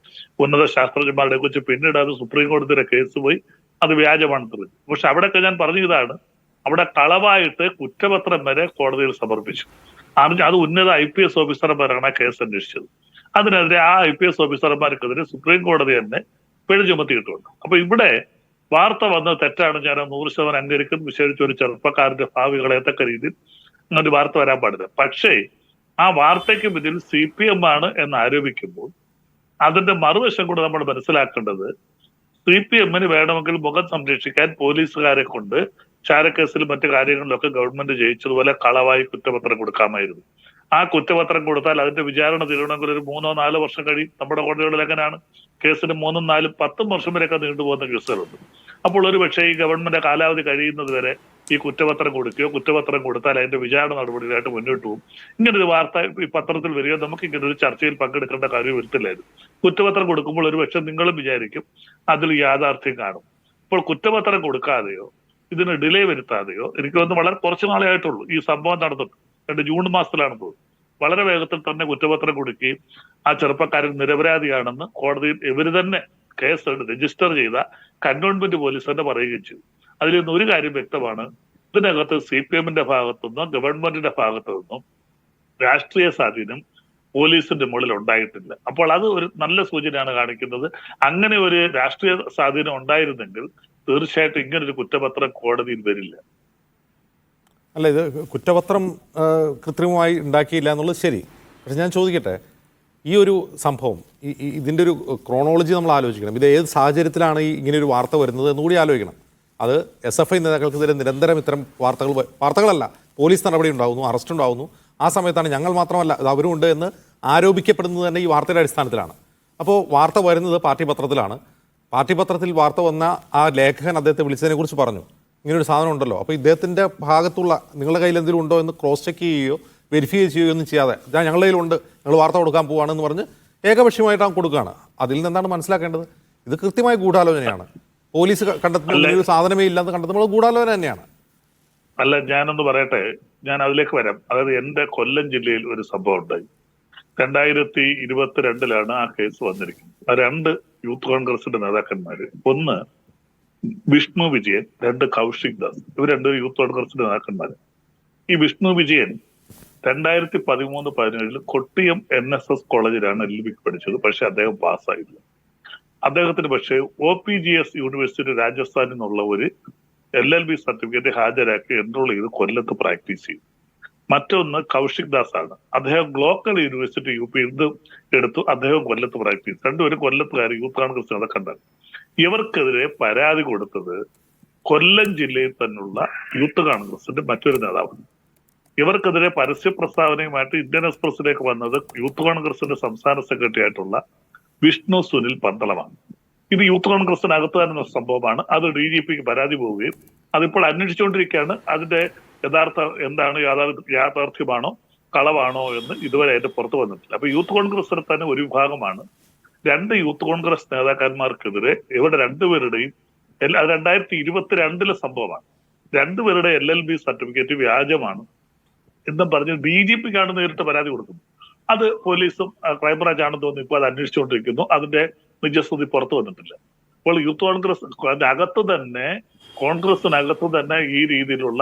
ഉന്നത ശാസ്ത്രജ്ഞന്മാരുടെ കുറിച്ച് പിന്നീട് അത് സുപ്രീം കോടതിയുടെ കേസ് പോയി അത് വ്യാജമാണെന്ന് പറഞ്ഞു. പക്ഷെ അവിടെയൊക്കെ ഞാൻ പറഞ്ഞ ഇതാണ്, അവിടെ കളവായിട്ട് കുറ്റപത്രം വരെ കോടതിയിൽ സമർപ്പിച്ചു. അത് ഉന്നത IPS ഓഫീസർമാരാണ് ആ കേസ് അന്വേഷിച്ചത്. അതിനെതിരെ ആ IPS ഓഫീസർമാർക്കെതിരെ സുപ്രീം കോടതി തന്നെ പിഴ ചുമത്തിയിട്ടുണ്ട്. അപ്പൊ ഇവിടെ വാർത്ത വന്നത് തെറ്റാണ്, ഞാൻ 100% അംഗീകരിക്കും. വിശേഷിച്ച് ഒരു ചെറുപ്പക്കാരന്റെ ഭാവി കളയത്തക്ക രീതിയിൽ അങ്ങനെ വാർത്ത വരാൻ പാടില്ല. പക്ഷേ ആ വാർത്തയ്ക്ക് പിന്നിൽ CPM ആണ് എന്ന് ആരോപിക്കുമ്പോൾ അതിന്റെ മറുവശം കൂടെ നമ്മൾ മനസ്സിലാക്കേണ്ടത്, CPM-ന് വേണമെങ്കിൽ മുഖം സംരക്ഷിക്കാൻ പോലീസുകാരെ കൊണ്ട് ചാരക്കേസിലും മറ്റു കാര്യങ്ങളിലൊക്കെ ഗവൺമെന്റ് ജയിച്ചതുപോലെ കളവായി കുറ്റപത്രം കൊടുക്കാമായിരുന്നു. ആ കുറ്റപത്രം കൊടുത്താൽ അതിന്റെ വിചാരണ തീരണമെങ്കിൽ ഒരു 3-4 വർഷം കഴിയും. നമ്മുടെ കോടതികളിൽ എങ്ങനെയാണ് കേസിന് 3, 4, 10 വർഷം വരെയൊക്കെ നീണ്ടുപോകുന്ന കേസുകളുണ്ട്. അപ്പോൾ ഒരു പക്ഷേ ഈ ഗവൺമെന്റ് കാലാവധി കഴിയുന്നത് വരെ ഈ കുറ്റപത്രം കൊടുക്കുകയോ കുറ്റപത്രം കൊടുത്താൽ അതിന്റെ വിചാരണ നടപടികളായിട്ട് മുന്നോട്ട് പോകും. ഇങ്ങനൊരു വാർത്ത ഈ പത്രത്തിൽ വരികയോ നമുക്ക് ഇങ്ങനെ ഒരു ചർച്ചയിൽ പങ്കെടുക്കേണ്ട കാര്യം വരുത്തില്ലായിരുന്നു. കുറ്റപത്രം കൊടുക്കുമ്പോൾ ഒരു പക്ഷെ നിങ്ങളും വിചാരിക്കും അതിൽ യാഥാർത്ഥ്യം കാണും. ഇപ്പോൾ കുറ്റപത്രം കൊടുക്കാതെയോ ഇതിന് ഡിലേ വരുത്താതെയോ എനിക്ക് തോന്നുന്നു വളരെ കുറച്ച് നാളെ ആയിട്ടുള്ളൂ ഈ സംഭവം നടന്നിട്ട്. ജൂൺ മാസത്തിലാണെന്ന് തോന്നുന്നു. വളരെ വേഗത്തിൽ തന്നെ കുറ്റപത്രം കൊടുക്കുകയും ആ ചെറുപ്പക്കാരൻ നിരപരാധിയാണെന്ന് കോടതിയിൽ ഇവര് തന്നെ കേസ് രജിസ്റ്റർ ചെയ്ത കന്റോൺമെന്റ് പോലീസ് തന്നെ പറയുകയും ചെയ്തു. അതിൽ നിന്ന് ഒരു കാര്യം വ്യക്തമാണ്, ഇതിനകത്ത് CPM-ന്റെ ഭാഗത്തുനിന്നോ ഗവൺമെന്റിന്റെ ഭാഗത്തു നിന്നും രാഷ്ട്രീയ സ്വാധീനം പോലീസിന്റെ മുകളിൽ ഉണ്ടായിട്ടില്ല. അപ്പോൾ അത് ഒരു നല്ല സൂചനയാണ് കാണിക്കുന്നത്. അങ്ങനെ ഒരു രാഷ്ട്രീയ സ്വാധീനം ഉണ്ടായിരുന്നെങ്കിൽ തീർച്ചയായിട്ടും ഇങ്ങനൊരു കുറ്റപത്രം കോടതിയിൽ വരില്ല. അല്ല, ഇത് കുറ്റപത്രം കൃത്രിമമായി ഉണ്ടാക്കിയില്ല എന്നുള്ളത് ശരി. പക്ഷെ ഞാൻ ചോദിക്കട്ടെ, ഈ ഒരു സംഭവം ഇതിൻ്റെ ഒരു ക്രോണോളജി നമ്മൾ ആലോചിക്കണം. ഇത് ഏത് സാഹചര്യത്തിലാണ് ഇങ്ങനെയൊരു വാർത്ത വരുന്നത് എന്നുകൂടി ആലോചിക്കണം. അത് SFI നേതാക്കൾക്കെതിരെ നിരന്തരം ഇത്തരം വാർത്തകളല്ല, പോലീസ് നടപടി ഉണ്ടാകുന്നു, അറസ്റ്റ് ഉണ്ടാകുന്നു. ആ സമയത്താണ് ഞങ്ങൾ മാത്രമല്ല അത് അവരുമുണ്ട് എന്ന് ആരോപിക്കപ്പെടുന്നത് തന്നെ ഈ വാർത്തയുടെ അടിസ്ഥാനത്തിലാണ്. അപ്പോൾ വാർത്ത വരുന്നത് പാർട്ടി പത്രത്തിലാണ്. പാർട്ടി പത്രത്തിൽ വാർത്ത വന്ന ആ ലേഖകൻ അദ്ദേഹത്തെ വിളിച്ചതിനെക്കുറിച്ച് പറഞ്ഞു, ഇങ്ങനൊരു സാധനം ഉണ്ടല്ലോ. അപ്പോൾ ഇദ്ദേഹത്തിൻ്റെ ഭാഗത്തുള്ള നിങ്ങളുടെ കയ്യിൽ എന്തെങ്കിലും ഉണ്ടോ എന്ന് ക്രോസ് ചെക്ക് ചെയ്യുകയോ വെരിഫൈ ചെയ്യുകയോ ഒന്നും ചെയ്യാതെ ഞങ്ങളുടെ കയ്യിലുണ്ട്, ഞങ്ങൾ വാർത്ത കൊടുക്കാൻ പോവുകയാണെന്ന് പറഞ്ഞ് ഏകപക്ഷീയമായിട്ട് കൊടുക്കുകയാണ്. അതിൽ നിന്നാണ് മനസ്സിലാക്കേണ്ടത് ഇത് കൃത്യമായ ഗൂഢാലോചനയാണ്. പോലീസ് കണ്ടെത്തുന്ന ഒരു സാധനമേ ഇല്ലെന്ന് കണ്ടെത്തുമ്പോൾ ഗൂഢാലോചന തന്നെയാണ്. അല്ല, ഞാനൊന്ന് പറയട്ടെ, ഞാൻ അതിലേക്ക് വരാം. അതായത് എന്റെ കൊല്ലം ജില്ലയിൽ ഒരു സംഭവം ഉണ്ടായി. 2022 ആ കേസ് വന്നിരിക്കുന്നത്. 2 യൂത്ത് കോൺഗ്രസിന്റെ നേതാക്കന്മാര്, ഒന്ന് വിഷ്ണു വിജയൻ, 2 കൗശിക് ദാസ്, ഇവർ 2 യൂത്ത് കോൺഗ്രസിന്റെ നേതാക്കന്മാര്. ഈ വിഷ്ണു വിജയൻ 2013-17 കൊട്ടിയം NSS കോളേജിലാണ് LLBക്ക് പഠിച്ചത്. പക്ഷെ അദ്ദേഹം പാസ്സായില്ല. അദ്ദേഹത്തിന് പക്ഷേ OPGS യൂണിവേഴ്സിറ്റി രാജസ്ഥാനിൽ നിന്നുള്ള ഒരു LLB സർട്ടിഫിക്കറ്റ് ഹാജരാക്കി എൻറോൾ ചെയ്ത് കൊല്ലത്ത് പ്രാക്ടീസ് ചെയ്തു. മറ്റൊന്ന് കൗശിക് ദാസ് ആണ്. അദ്ദേഹം ലോക്കൽ യൂണിവേഴ്സിറ്റി UP എടുത്തു, അദ്ദേഹം കൊല്ലത്ത് പ്രാക്ടീസ്. രണ്ടുപേരും കൊല്ലത്തുകാർ യൂത്ത് കോൺഗ്രസ് നടക്കണ്ടാണ്. ഇവർക്കെതിരെ പരാതി കൊടുത്തത് കൊല്ലം ജില്ലയിൽ തന്നെയുള്ള യൂത്ത് കോൺഗ്രസിന്റെ മറ്റൊരു നേതാവാണ്. ഇവർക്കെതിരെ പരസ്യ പ്രസ്താവനയുമായിട്ട് ഇന്ത്യൻ എക്സ്പ്രസിലേക്ക് വന്നത് യൂത്ത് കോൺഗ്രസിന്റെ സംസ്ഥാന സെക്രട്ടറി ആയിട്ടുള്ള വിഷ്ണു സുനിൽ പന്തളമാണ്. ഇത് യൂത്ത് കോൺഗ്രസിനകത്ത് തന്നെ സംഭവമാണ്. അത് DGPക്ക് പരാതി പോവുകയും അതിപ്പോൾ അന്വേഷിച്ചുകൊണ്ടിരിക്കുകയാണ്. അതിന്റെ എന്താണ് യാഥാർത്ഥ്യമാണോ കളവാണോ എന്ന് ഇതുവരെ അതിന്റെ പുറത്ത് വന്നിട്ടില്ല. അപ്പൊ യൂത്ത് കോൺഗ്രസിൽ തന്നെ ഒരു വിഭാഗമാണ് 2 യൂത്ത് കോൺഗ്രസ് നേതാക്കന്മാർക്കെതിരെ ഇവരുടെ രണ്ടുപേരുടെയും 2022 സംഭവമാണ്. 2 പേരുടെ LLB സർട്ടിഫിക്കറ്റ് വ്യാജമാണ് എന്നും പറഞ്ഞ് DGPക്കാണ് നേരിട്ട് പരാതി കൊടുക്കുന്നത്. അത് പോലീസും ക്രൈംബ്രാഞ്ച് ആണെന്ന് തോന്നുന്നു ഇപ്പോൾ അത് അന്വേഷിച്ചുകൊണ്ടിരിക്കുന്നു. അതിന്റെ നിജസ്ഥിതി പുറത്തു വന്നിട്ടില്ല. അപ്പോൾ യൂത്ത് കോൺഗ്രസിനകത്ത് തന്നെ ഈ രീതിയിലുള്ള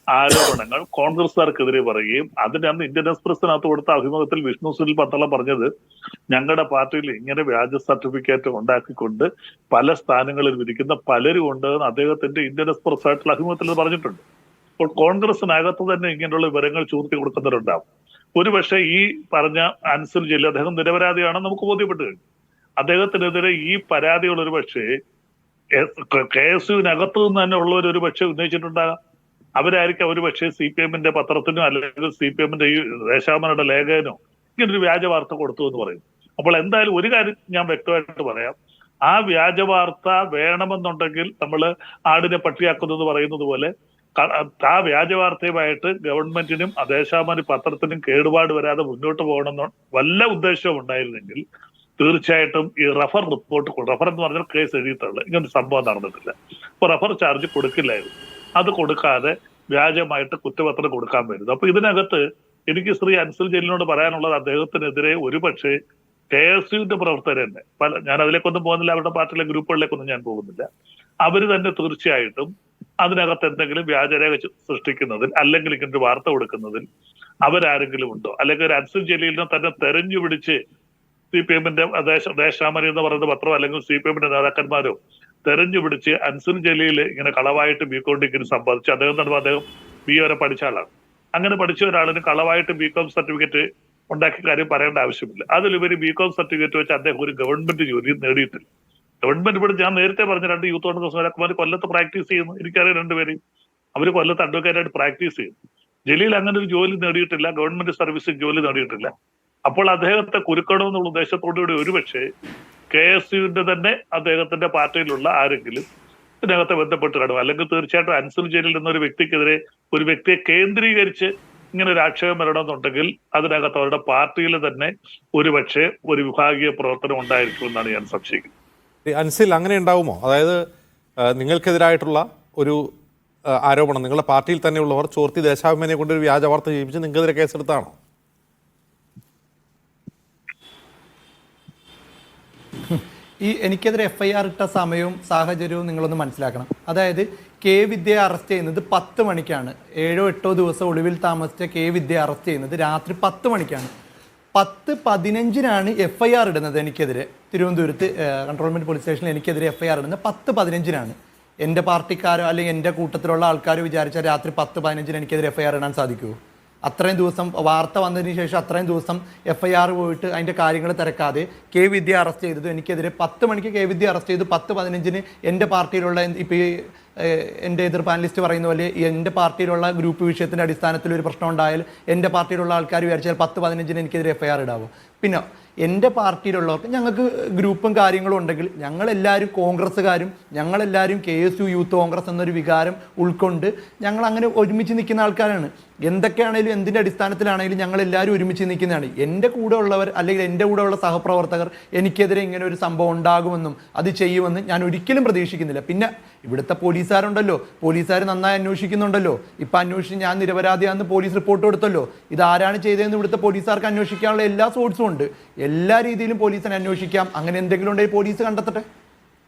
ആരോപണങ്ങൾ കോൺഗ്രസ്സുകാർക്കെതിരെ പറയുകയും അതിന് അന്ന് ഇന്ത്യൻ എക്സ്പ്രസിനകത്ത് കൊടുത്ത അഭിമുഖത്തിൽ വിഷ്ണു സുനിൽ പത്തളം പറഞ്ഞത് ഞങ്ങളുടെ പാർട്ടിയിൽ ഇങ്ങനെ വ്യാജ സർട്ടിഫിക്കറ്റ് ഉണ്ടാക്കിക്കൊണ്ട് പല സ്ഥലങ്ങളിൽ ഇരിക്കുന്ന പലരും ഉണ്ട് എന്ന് അദ്ദേഹത്തിന്റെ ഇന്ത്യൻ എക്സ്പ്രസ് ആയിട്ടുള്ള അഭിമുഖത്തിൽ പറഞ്ഞിട്ടുണ്ട്. അപ്പോൾ കോൺഗ്രസിനകത്ത് തന്നെ ഇങ്ങനെയുള്ള വിവരങ്ങൾ ചൂർത്തി കൊടുക്കുന്നവരുണ്ടാവും. ഒരുപക്ഷെ ഈ പറഞ്ഞ അൻസർ ജലീൽ അദ്ദേഹം നിരപരാധിയാണെന്ന് നമുക്ക് ബോധ്യപ്പെട്ടു കഴിഞ്ഞു. അദ്ദേഹത്തിനെതിരെ ഈ പരാതികൾ ഒരു പക്ഷേ KSUവിനകത്തു നിന്ന് തന്നെ ഉള്ളവർ ഒരു പക്ഷേ ഉന്നയിച്ചിട്ടുണ്ടാകാം. അവരായിരിക്കും ഒരു പക്ഷേ CPM-ന്റെ പത്രത്തിനോ അല്ലെങ്കിൽ CPM-ന്റെ ഈ ദേശാമനയുടെ ലേഖനോ ഇങ്ങനൊരു വ്യാജ വാർത്ത കൊടുത്തു എന്ന് പറയും. അപ്പോൾ എന്തായാലും ഒരു കാര്യം ഞാൻ വ്യക്തമായിട്ട് പറയാം, ആ വ്യാജ വാർത്ത വേണമെന്നുണ്ടെങ്കിൽ നമ്മൾ ആടിനെ പട്ടിയാക്കുന്നത് പറയുന്നത് പോലെ ആ വ്യാജ വാർത്തയുമായിട്ട് ഗവൺമെന്റിനും ദേശാമാനി പത്രത്തിനും കേടുപാട് വരാതെ മുന്നോട്ട് പോകണമെന്ന് വല്ല ഉദ്ദേശവും ഉണ്ടായിരുന്നെങ്കിൽ തീർച്ചയായിട്ടും ഈ റഫർ എന്ന് പറഞ്ഞാൽ കേസ് എഴുതിയിട്ടുള്ള ഇങ്ങനൊരു സംഭവം നടന്നിട്ടില്ല. അപ്പൊ റഫർ ചാർജ് കൊടുക്കില്ലായിരുന്നു. അത് കൊടുക്കാതെ വ്യാജമായിട്ട് കുറ്റപത്രം കൊടുക്കാൻ വരുന്നത്. അപ്പൊ ഇതിനകത്ത് എനിക്ക് ശ്രീ അൻസർ ജലീലിനോട് പറയാനുള്ളത്, അദ്ദേഹത്തിനെതിരെ ഒരുപക്ഷെ KSUവിന്റെ പ്രവർത്തകർ തന്നെ ഞാൻ അതിലേക്കൊന്നും പോകുന്നില്ല, അവരുടെ പാർട്ടിയിലെ ഗ്രൂപ്പുകളിലേക്കൊന്നും ഞാൻ പോകുന്നില്ല, അവര് തന്നെ തീർച്ചയായിട്ടും അതിനകത്ത് എന്തെങ്കിലും വ്യാജരേഖ സൃഷ്ടിക്കുന്നതിൽ അല്ലെങ്കിൽ ഇങ്ങനൊരു വാർത്ത കൊടുക്കുന്നതിൽ അവരാരെങ്കിലും ഉണ്ടോ, അല്ലെങ്കിൽ ഒരു അൻസർ ജലീലിനെ തന്നെ തെരഞ്ഞു പിടിച്ച് CPM-ന്റെ ദേശാമനി എന്ന് പറയുന്ന പത്രം അല്ലെങ്കിൽ CPM-ന്റെ നേതാക്കന്മാരോ തെരഞ്ഞു പിടിച്ച് അൻസർ ജലീൽ ഇങ്ങനെ കളവായിട്ട് B.Com ഡിഗ്രി സമ്പാദിച്ചു. അദ്ദേഹം BA വരെ പഠിച്ച ആളാണ്. അങ്ങനെ പഠിച്ച ഒരാളിന് കളവായിട്ട് B.Com സർട്ടിഫിക്കറ്റ് ഉണ്ടാക്കിയ കാര്യം പറയേണ്ട ആവശ്യമില്ല. അതിലുപരി B.Com സർട്ടിഫിക്കറ്റ് വെച്ച് അദ്ദേഹം ഒരു ഗവൺമെന്റ് ജോലി നേടിയിട്ടില്ല. ഗവൺമെന്റ് ഇവിടെ ഞാൻ നേരത്തെ പറഞ്ഞ 2 യൂത്ത് കോൺഗ്രസ് നേതാക്കന്മാർ കൊല്ലത്ത് പ്രാക്ടീസ് ചെയ്യുന്നു. എനിക്കറിയാം 2 പേരെയും. അവർ കൊല്ലത്ത് അഡ്വക്കേറ്റായിട്ട് പ്രാക്ടീസ് ചെയ്യുന്നു. ജലീൽ അങ്ങനെ ഒരു ജോലി നേടിയിട്ടില്ല, ഗവൺമെന്റ് സർവീസിൽ ജോലി നേടിയിട്ടില്ല. അപ്പോൾ അദ്ദേഹത്തെ കുരുക്കണമെന്നുള്ള ഉദ്ദേശത്തോടുകൂടി ഒരുപക്ഷെ KSUവിന്റെ തന്നെ അദ്ദേഹത്തിന്റെ പാർട്ടിയിലുള്ള ആരെങ്കിലും ഇതിനകത്ത് ബന്ധപ്പെട്ട് കാണും. അല്ലെങ്കിൽ തീർച്ചയായിട്ടും അൻസർ ജലീൽ എന്നൊരു വ്യക്തിക്കെതിരെ ഒരു വ്യക്തിയെ കേന്ദ്രീകരിച്ച് ഇങ്ങനെ ഒരു ആക്ഷേപം വരണമെന്നുണ്ടെങ്കിൽ അതിനകത്ത് അവരുടെ പാർട്ടിയിൽ തന്നെ ഒരുപക്ഷെ ഒരു വിഭാഗീയ പ്രവർത്തനം ഉണ്ടായിരിക്കുമെന്നാണ് ഞാൻ സംശയിക്കുന്നത്. അൻസിൽ അങ്ങനെ ഉണ്ടാവുമോ? അതായത് നിങ്ങൾക്കെതിരായിട്ടുള്ള ഒരു ആരോപണം നിങ്ങളുടെ പാർട്ടിയിൽ തന്നെയുള്ളവർ ചോർത്തി ദേശാഭിമാനിയെ കൊണ്ട് ഒരു വ്യാജ വാർത്ത ചെയ്യിപ്പിച്ച് നിങ്ങൾക്കെതിരെ കേസെടുത്താണോ? എനിക്കെതിരെ FIR ഇട്ട സമയവും സാഹചര്യവും നിങ്ങളൊന്ന് മനസ്സിലാക്കണം. അതായത് വിദ്യയെ അറസ്റ്റ് ചെയ്യുന്നത് 10 മണിക്കാണ്. 7-8 ദിവസം ഒളിവിൽ താമസിച്ച വിദ്യയെ അറസ്റ്റ് ചെയ്യുന്നത് രാത്രി 10 മണിക്കാണ്. 10:15-നാണ് FIR ഇടുന്നത് എനിക്കെതിരെ. തിരുവനന്തപുരത്ത് കൺട്രോൾമെന്റ് പോലീസ് സ്റ്റേഷനിൽ എനിക്കെതിരെ FIR ഇടുന്നത് 10:15-നാണ്. എൻ്റെ പാർട്ടിക്കാരോ അല്ലെങ്കിൽ എൻ്റെ കൂട്ടത്തിലുള്ള ആൾക്കാരോ വിചാരിച്ചാൽ രാത്രി 10:15-ന് എനിക്കെതിരെ FIR ഇടാൻ സാധിക്കുമോ? അത്രയും ദിവസം വാർത്ത വന്നതിന് ശേഷം അത്രയും ദിവസം FIR പോയിട്ട് അതിൻ്റെ കാര്യങ്ങൾ തിരക്കാതെ വിദ്യ അറസ്റ്റ് ചെയ്തത് എനിക്കെതിരെ 10 മണിക്ക് വിദ്യ അറസ്റ്റ് ചെയ്തു. 10:15-ന് എൻ്റെ പാർട്ടിയിലുള്ള ഇപ്പോൾ ഈ എൻ്റെ എതിർ പാനലിസ്റ്റ് പറയുന്ന പോലെ എൻ്റെ പാർട്ടിയിലുള്ള ഗ്രൂപ്പ് വിഷയത്തിൻ്റെ അടിസ്ഥാനത്തിൽ ഒരു പ്രശ്നം ഉണ്ടായാൽ എൻ്റെ പാർട്ടിയിലുള്ള ആൾക്കാർ വിചാരിച്ചാൽ 10:15-ന് എനിക്കെതിരെ FIR ഇടാവോ? പിന്നെ എൻ്റെ പാർട്ടിയിലുള്ളവർക്ക് ഞങ്ങൾക്ക് ഗ്രൂപ്പും കാര്യങ്ങളും ഉണ്ടെങ്കിൽ ഞങ്ങളെല്ലാവരും കോൺഗ്രസ്സുകാരും ഞങ്ങളെല്ലാവരും KSU യൂത്ത് കോൺഗ്രസ് എന്നൊരു വികാരം ഉൾക്കൊണ്ട് ഞങ്ങൾ അങ്ങനെ ഒരുമിച്ച് നിൽക്കുന്ന ആൾക്കാരാണ്. എന്തൊക്കെയാണെങ്കിലും എന്തിൻ്റെ അടിസ്ഥാനത്തിലാണെങ്കിലും ഞങ്ങളെല്ലാവരും ഒരുമിച്ച് നിൽക്കുന്നതാണ്. എൻ്റെ കൂടെ ഉള്ളവർ അല്ലെങ്കിൽ എൻ്റെ കൂടെ ഉള്ള സഹപ്രവർത്തകർ എനിക്കെതിരെ ഇങ്ങനെ ഒരു സംഭവം ഉണ്ടാകുമെന്നും അത് ചെയ്യുമെന്നും ഞാൻ ഒരിക്കലും പ്രതീക്ഷിക്കുന്നില്ല. പിന്നെ ഇവിടുത്തെ പോലീസുകാരുണ്ടല്ലോ, പോലീസുകാർ നന്നായി അന്വേഷിക്കുന്നുണ്ടല്ലോ. ഇപ്പം അന്വേഷിച്ച് ഞാൻ നിരപരാധിയാണെന്ന് പോലീസ് റിപ്പോർട്ട് കൊടുത്തല്ലോ. ഇതാരാണ് ചെയ്തതെന്ന് ഇവിടുത്തെ പോലീസുകാർക്ക് അന്വേഷിക്കാനുള്ള എല്ലാ സോഴ്സും ഉണ്ട്. എല്ലാ രീതിയിലും പോലീസിനെ അന്വേഷിക്കാം. അങ്ങനെ എന്തെങ്കിലും ഉണ്ടെങ്കിൽ പോലീസ് കണ്ടെത്തട്ടെ.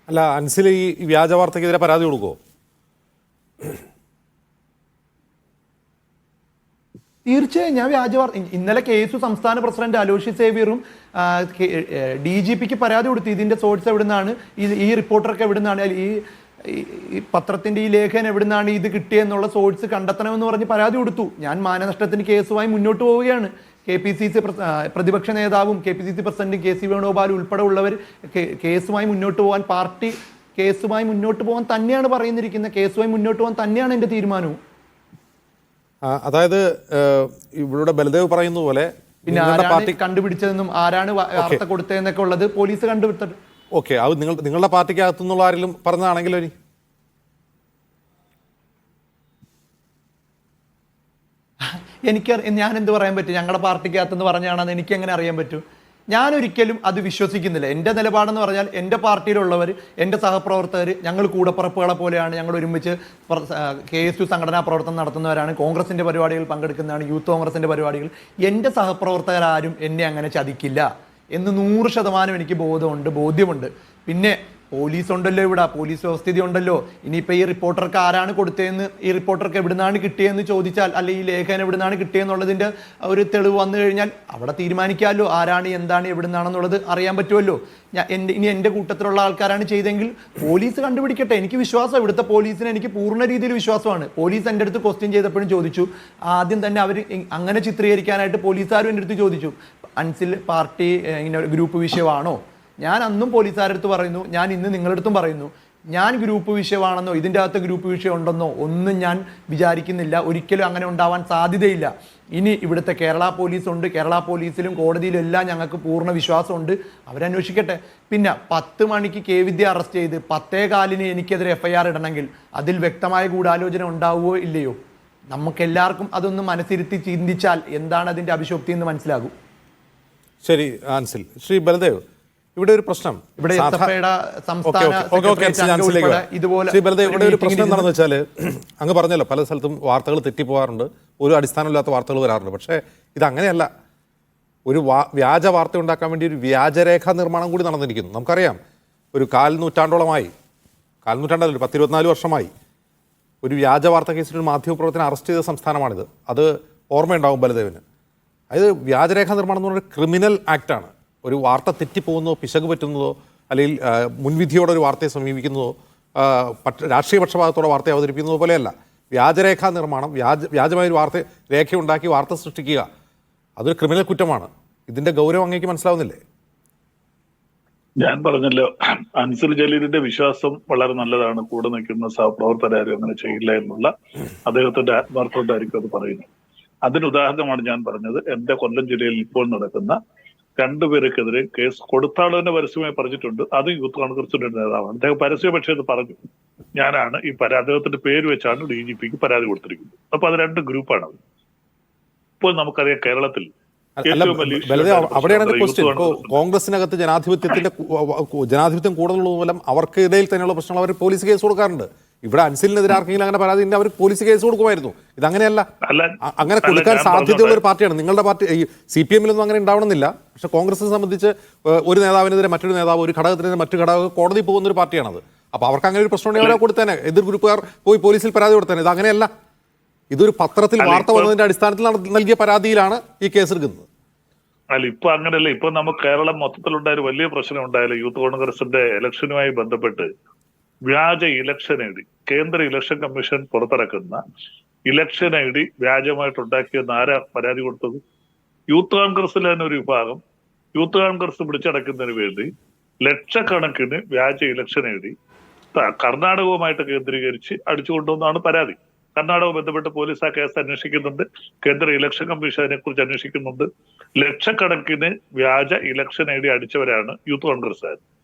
അല്ല, അൻസിൽ ഈ വ്യാജ വാർത്തയ്ക്കെതിരെ പരാതി കൊടുക്കുമോ? തീർച്ചയായും ഞാൻ വ്യാജ വാർത്ത ഇന്നലെ KSU സംസ്ഥാന പ്രസിഡന്റ് അലോഷ്യസ് സേവ്യറും DGPക്ക് പരാതി കൊടുത്തു. ഇതിൻ്റെ സോഴ്സ് എവിടുന്നാണ്, ഈ റിപ്പോർട്ടർക്ക് എവിടുന്നാണ്, ഈ പത്രത്തിൻ്റെ ഈ ലേഖനം എവിടുന്നാണ് ഇത് കിട്ടിയെന്നുള്ള സോഴ്സ് കണ്ടെത്തണമെന്ന് പറഞ്ഞ് പരാതി കൊടുത്തു. ഞാൻ മാനനഷ്ടത്തിന് കേസുമായി മുന്നോട്ട് പോവുകയാണ്. KPCC പ്രതിപക്ഷ നേതാവും KPCC പ്രസിഡന്റും KC വേണുഗോപാലും ഉൾപ്പെടെ ഉള്ളവർ കേസുമായി മുന്നോട്ട് പോകാൻ പാർട്ടി കേസുമായി മുന്നോട്ട് പോകാൻ തന്നെയാണ് പറയുന്നിരിക്കുന്നത്. കേസുമായി മുന്നോട്ട് പോകാൻ തന്നെയാണ് എൻ്റെ തീരുമാനവും. അതായത് ഇവിടെ ബലദേവ് പറയുന്ന പോലെ പിന്നെ ആരാണ് കണ്ടുപിടിച്ചതെന്നും ആരാണ് വാർത്ത കൊടുത്തതെന്നൊക്കെ ഉള്ളത് പോലീസ് കണ്ടുപിടിച്ചത്. ഓക്കെ, അത് നിങ്ങളുടെ പാർട്ടിക്കകത്തുനിന്നുള്ള ആരെങ്കിലും പറഞ്ഞതാണെങ്കിലോ? ഞാൻ എന്ത് പറയാൻ പറ്റും? ഞങ്ങളുടെ പാർട്ടിക്കകത്തെന്ന് പറഞ്ഞാണെന്ന് എനിക്ക് എങ്ങനെ അറിയാൻ പറ്റും? ഞാനൊരിക്കലും അത് വിശ്വസിക്കുന്നില്ല. എൻ്റെ നിലപാടെന്ന് പറഞ്ഞാൽ എൻ്റെ പാർട്ടിയിലുള്ളവർ, എൻ്റെ സഹപ്രവർത്തകർ, ഞങ്ങൾ കൂടപ്പുറപ്പുകളെ പോലെയാണ്. ഞങ്ങൾ ഒരുമിച്ച് KSU സംഘടനാ പ്രവർത്തനം നടത്തുന്നവരാണ്. കോൺഗ്രസിൻ്റെ പരിപാടികൾ പങ്കെടുക്കുന്നതാണ്, യൂത്ത് കോൺഗ്രസിൻ്റെ പരിപാടികൾ. എൻ്റെ സഹപ്രവർത്തകരാരും എന്നെ അങ്ങനെ ചതിക്കില്ല എന്ന് 100% എനിക്ക് ബോധ്യമുണ്ട്. പിന്നെ പോലീസ് ഉണ്ടല്ലോ, ഇവിടെ പോലീസ് വ്യവസ്ഥിതി ഉണ്ടല്ലോ. ഇനിയിപ്പോൾ ഈ റിപ്പോർട്ടർക്ക് ആരാണ് കൊടുത്തതെന്ന്, ഈ റിപ്പോർട്ടർക്ക് എവിടുന്നാണ് കിട്ടിയതെന്ന് ചോദിച്ചാൽ, അല്ലെ ഈ ലേഖനം എവിടുന്നാണ് കിട്ടിയെന്നുള്ളതിൻ്റെ ഒരു തെളിവ് വന്നു കഴിഞ്ഞാൽ അവിടെ തീരുമാനിക്കാമല്ലോ ആരാണ്, എന്താണ്, എവിടുന്നാണെന്നുള്ളത് അറിയാൻ പറ്റുമല്ലോ. ഇനി എൻ്റെ കൂട്ടത്തിലുള്ള ആൾക്കാരാണ് ചെയ്തെങ്കിൽ പോലീസ് കണ്ടുപിടിക്കട്ടെ. എനിക്ക് വിശ്വാസം, ഇവിടുത്തെ പോലീസിന് എനിക്ക് പൂർണ്ണ രീതിയിൽ വിശ്വാസമാണ്. പോലീസ് എൻ്റെ അടുത്ത് ക്വസ്റ്റ്യൻ ചെയ്തപ്പോഴും ചോദിച്ചു, ആദ്യം തന്നെ അവർ അങ്ങനെ ചിത്രീകരിക്കാനായിട്ട് പോലീസുകാരും എൻ്റെ അടുത്ത് ചോദിച്ചു, അൻസിൽ പാർട്ടി ഇങ്ങനെ ഗ്രൂപ്പ് വിഷയമാണോ? ഞാൻ അന്നും പോലീസുകാരടുത്ത് പറയുന്നു, ഞാൻ ഇന്ന് നിങ്ങളടുത്തും പറയുന്നു, ഞാൻ ഗ്രൂപ്പ് വിഷയമാണെന്നോ ഇതിൻ്റെ അകത്ത് ഗ്രൂപ്പ് വിഷയം ഉണ്ടെന്നോ ഒന്നും ഞാൻ വിചാരിക്കുന്നില്ല. ഒരിക്കലും അങ്ങനെ ഉണ്ടാവാൻ സാധ്യതയില്ല. ഇനി ഇവിടുത്തെ കേരള പോലീസ് ഉണ്ട്, കേരള പോലീസിലും കോടതിയിലും എല്ലാം ഞങ്ങൾക്ക് പൂർണ്ണ വിശ്വാസമുണ്ട്, അവരന്വേഷിക്കട്ടെ. പിന്നെ 10 മണിക്ക് കെ വിദ്യ അറസ്റ്റ് ചെയ്ത് 10:15 എനിക്കെതിരെ FIR ഇടണമെങ്കിൽ അതിൽ വ്യക്തമായ ഗൂഢാലോചന ഉണ്ടാവുമോ ഇല്ലയോ? നമുക്കെല്ലാവർക്കും അതൊന്ന് മനസ്സിരുത്തി ചിന്തിച്ചാൽ എന്താണ് അതിൻ്റെ അഭിശോക്തി എന്ന് മനസ്സിലാകും. ശരി ആൻസിൽ. ശ്രീ ബലദേവ്, ഇവിടെ ഒരു പ്രശ്നം, ഇവിടെ ശ്രീ ബലദേവ്, ഇവിടെ ഒരു പ്രശ്നം എന്താണെന്ന് വെച്ചാൽ, അങ്ങ് പറഞ്ഞല്ലോ പല സ്ഥലത്തും വാർത്തകൾ തെറ്റിപ്പോകാറുണ്ട്, ഒരു അടിസ്ഥാനമില്ലാത്ത വാർത്തകൾ വരാറുണ്ട്. പക്ഷേ ഇതങ്ങനെയല്ല. ഒരു വ്യാജ വാർത്ത ഉണ്ടാക്കാൻ വേണ്ടി ഒരു വ്യാജരേഖാ നിർമ്മാണം കൂടി നടന്നിരിക്കുന്നു. നമുക്കറിയാം, ഒരു 4 നൂറ്റാണ്ടോളമായി, 4 നൂറ്റാണ്ടല്ല, 10-24 വർഷമായി ഒരു വ്യാജ വാർത്ത കേസിൽ ഒരു മാധ്യമപ്രവർത്തനം അറസ്റ്റ് ചെയ്ത സംസ്ഥാനമാണിത്. അത് ഓർമ്മയുണ്ടാവും ബലദേവിന്. അതായത് വ്യാജരേഖാ നിർമ്മാണം എന്ന് പറഞ്ഞാൽ ക്രിമിനൽ ആക്റ്റാണ്. ഒരു വാർത്ത തെറ്റിപ്പോകുന്നതോ പിശക് പറ്റുന്നതോ അല്ലെങ്കിൽ മുൻവിധിയോടെ ഒരു വാർത്തയെ സമീപിക്കുന്നതോ രാഷ്ട്രീയ പക്ഷപാതത്തോടെ വാർത്തയെ അവതരിപ്പിക്കുന്നതോ പോലെയല്ല. വ്യാജരേഖാ നിർമ്മാണം, വ്യാജമായൊരു വാർത്ത രേഖയുണ്ടാക്കി വാർത്ത സൃഷ്ടിക്കുക, അതൊരു ക്രിമിനൽ കുറ്റമാണ്. ഇതിൻ്റെ ഗൗരവം അങ്ങേക്ക് മനസ്സിലാവുന്നില്ലേ? ഞാൻ പറഞ്ഞല്ലോ, അൻസർ ജലീലിന്റെ വിശ്വാസം വളരെ നല്ലതാണ്. കൂടെ നിൽക്കുന്ന സഹപ്രവർത്തകരാരും അങ്ങനെ ചെയ്യില്ല എന്നുള്ള അദ്ദേഹത്തിന്റെ ആത്മാർത്ഥമായിരിക്കും അത് പറയുന്നത്. അതിന് ഉദാഹരണമാണ് ഞാൻ പറഞ്ഞത്. എന്റെ കൊല്ലം ജില്ലയിൽ ഇപ്പോൾ നടക്കുന്ന 2 പേർക്കെതിരെ കേസ് കൊടുത്ത ആൾ തന്നെ പരസ്യമായി പറഞ്ഞിട്ടുണ്ട്. അത് യൂത്ത് കോൺഗ്രസിന്റെ നേതാവാണ്. അദ്ദേഹം പരസ്യ പക്ഷേ അത് പറഞ്ഞു, ഞാനാണ് ഈ അദ്ദേഹത്തിന്റെ പേര് വെച്ചാണ് DGPക്ക് പരാതി കൊടുത്തിരിക്കുന്നത്. അപ്പൊ അത് 2 ഗ്രൂപ്പാണ്. ഇപ്പോൾ നമുക്കറിയാം കേരളത്തിൽ അവിടെയാണ് ക്വസ്റ്റ്യൻ. ഇപ്പോൾ കോൺഗ്രസിനകത്ത് ജനാധിപത്യം കൂടുതലുള്ളത് മൂലം അവർക്ക് ഇടയിൽ തന്നെയുള്ള പ്രശ്നങ്ങൾ അവർ പോലീസ് കേസ് കൊടുക്കാറുണ്ട്. ഇവിടെ അൻസിലിനെതിരെ ആർക്കെങ്കിലും അങ്ങനെ പരാതി ഉണ്ടെങ്കിൽ അവർ പോലീസ് കേസ് കൊടുക്കുമായിരുന്നു. ഇതങ്ങനെയല്ല, അങ്ങനെ കൊടുക്കാൻ സാധ്യതയുള്ള ഒരു പാർട്ടിയാണ് നിങ്ങളുടെ പാർട്ടി. ഈ CPM-ലൊന്നും അങ്ങനെ ഉണ്ടാവണമെന്നില്ല. പക്ഷെ കോൺഗ്രസിനെ സംബന്ധിച്ച് ഒരു നേതാവിനെതിരെ മറ്റൊരു നേതാവ്, ഒരു ഘടകത്തിനെതിരെ മറ്റു ഘടകം കോടതി പോകുന്ന ഒരു പാർട്ടിയാണത്. അപ്പോൾ അവർക്ക് അങ്ങനെ ഒരു പ്രശ്നം ഉണ്ടെങ്കിൽ അവരെ കൊടുത്തേനെ, എതിർ ഗ്രൂപ്പുകാർ പോയി പോലീസിൽ പരാതി കൊടുത്തേനെ. ഇത് അങ്ങനെയല്ല. ഇതൊരു പത്രത്തിൽ വാർത്ത വന്നതിന്റെ അടിസ്ഥാനത്തിൽ നൽകിയ പരാതിയിലാണ് ഈ കേസ് എടുക്കുന്നത്. അല്ല, ഇപ്പൊ അങ്ങനെയല്ല. ഇപ്പൊ നമുക്ക് കേരളം മൊത്തത്തിലുണ്ടായ ഒരു വലിയ പ്രശ്നം ഉണ്ടായാലും യൂത്ത് കോൺഗ്രസിന്റെ ഇലക്ഷനുമായി ബന്ധപ്പെട്ട് വ്യാജ ഇലക്ഷൻ ഐ ഡി, കേന്ദ്ര ഇലക്ഷൻ കമ്മീഷൻ പുറത്തിറക്കുന്ന ഇലക്ഷൻ ഐ ഡി വ്യാജമായിട്ടുണ്ടാക്കിയെന്ന് ആരാ പരാതി കൊടുത്തത്? യൂത്ത് കോൺഗ്രസിലെ തന്നെ ഒരു വിഭാഗം യൂത്ത് കോൺഗ്രസ് പിടിച്ചടക്കുന്നതിന് വേണ്ടി ലക്ഷക്കണക്കിന് വ്യാജ ഇലക്ഷൻ ഐ ഡി കർണാടകവുമായിട്ട് കേന്ദ്രീകരിച്ച് അടിച്ചുകൊണ്ടുവന്നാണ് പരാതി. കർണാടക ബന്ധപ്പെട്ട് പോലീസ് ആ കേസ് അന്വേഷിക്കുന്നുണ്ട്, കേന്ദ്ര ഇലക്ഷൻ കമ്മീഷൻ അതിനെ കുറിച്ച് അന്വേഷിക്കുന്നുണ്ട്. ലക്ഷക്കണക്കിന് വ്യാജ ഇലക്ഷൻ ഐ ഡി അടിച്ചവരാണ് യൂത്ത് കോൺഗ്രസ്സുകാർ.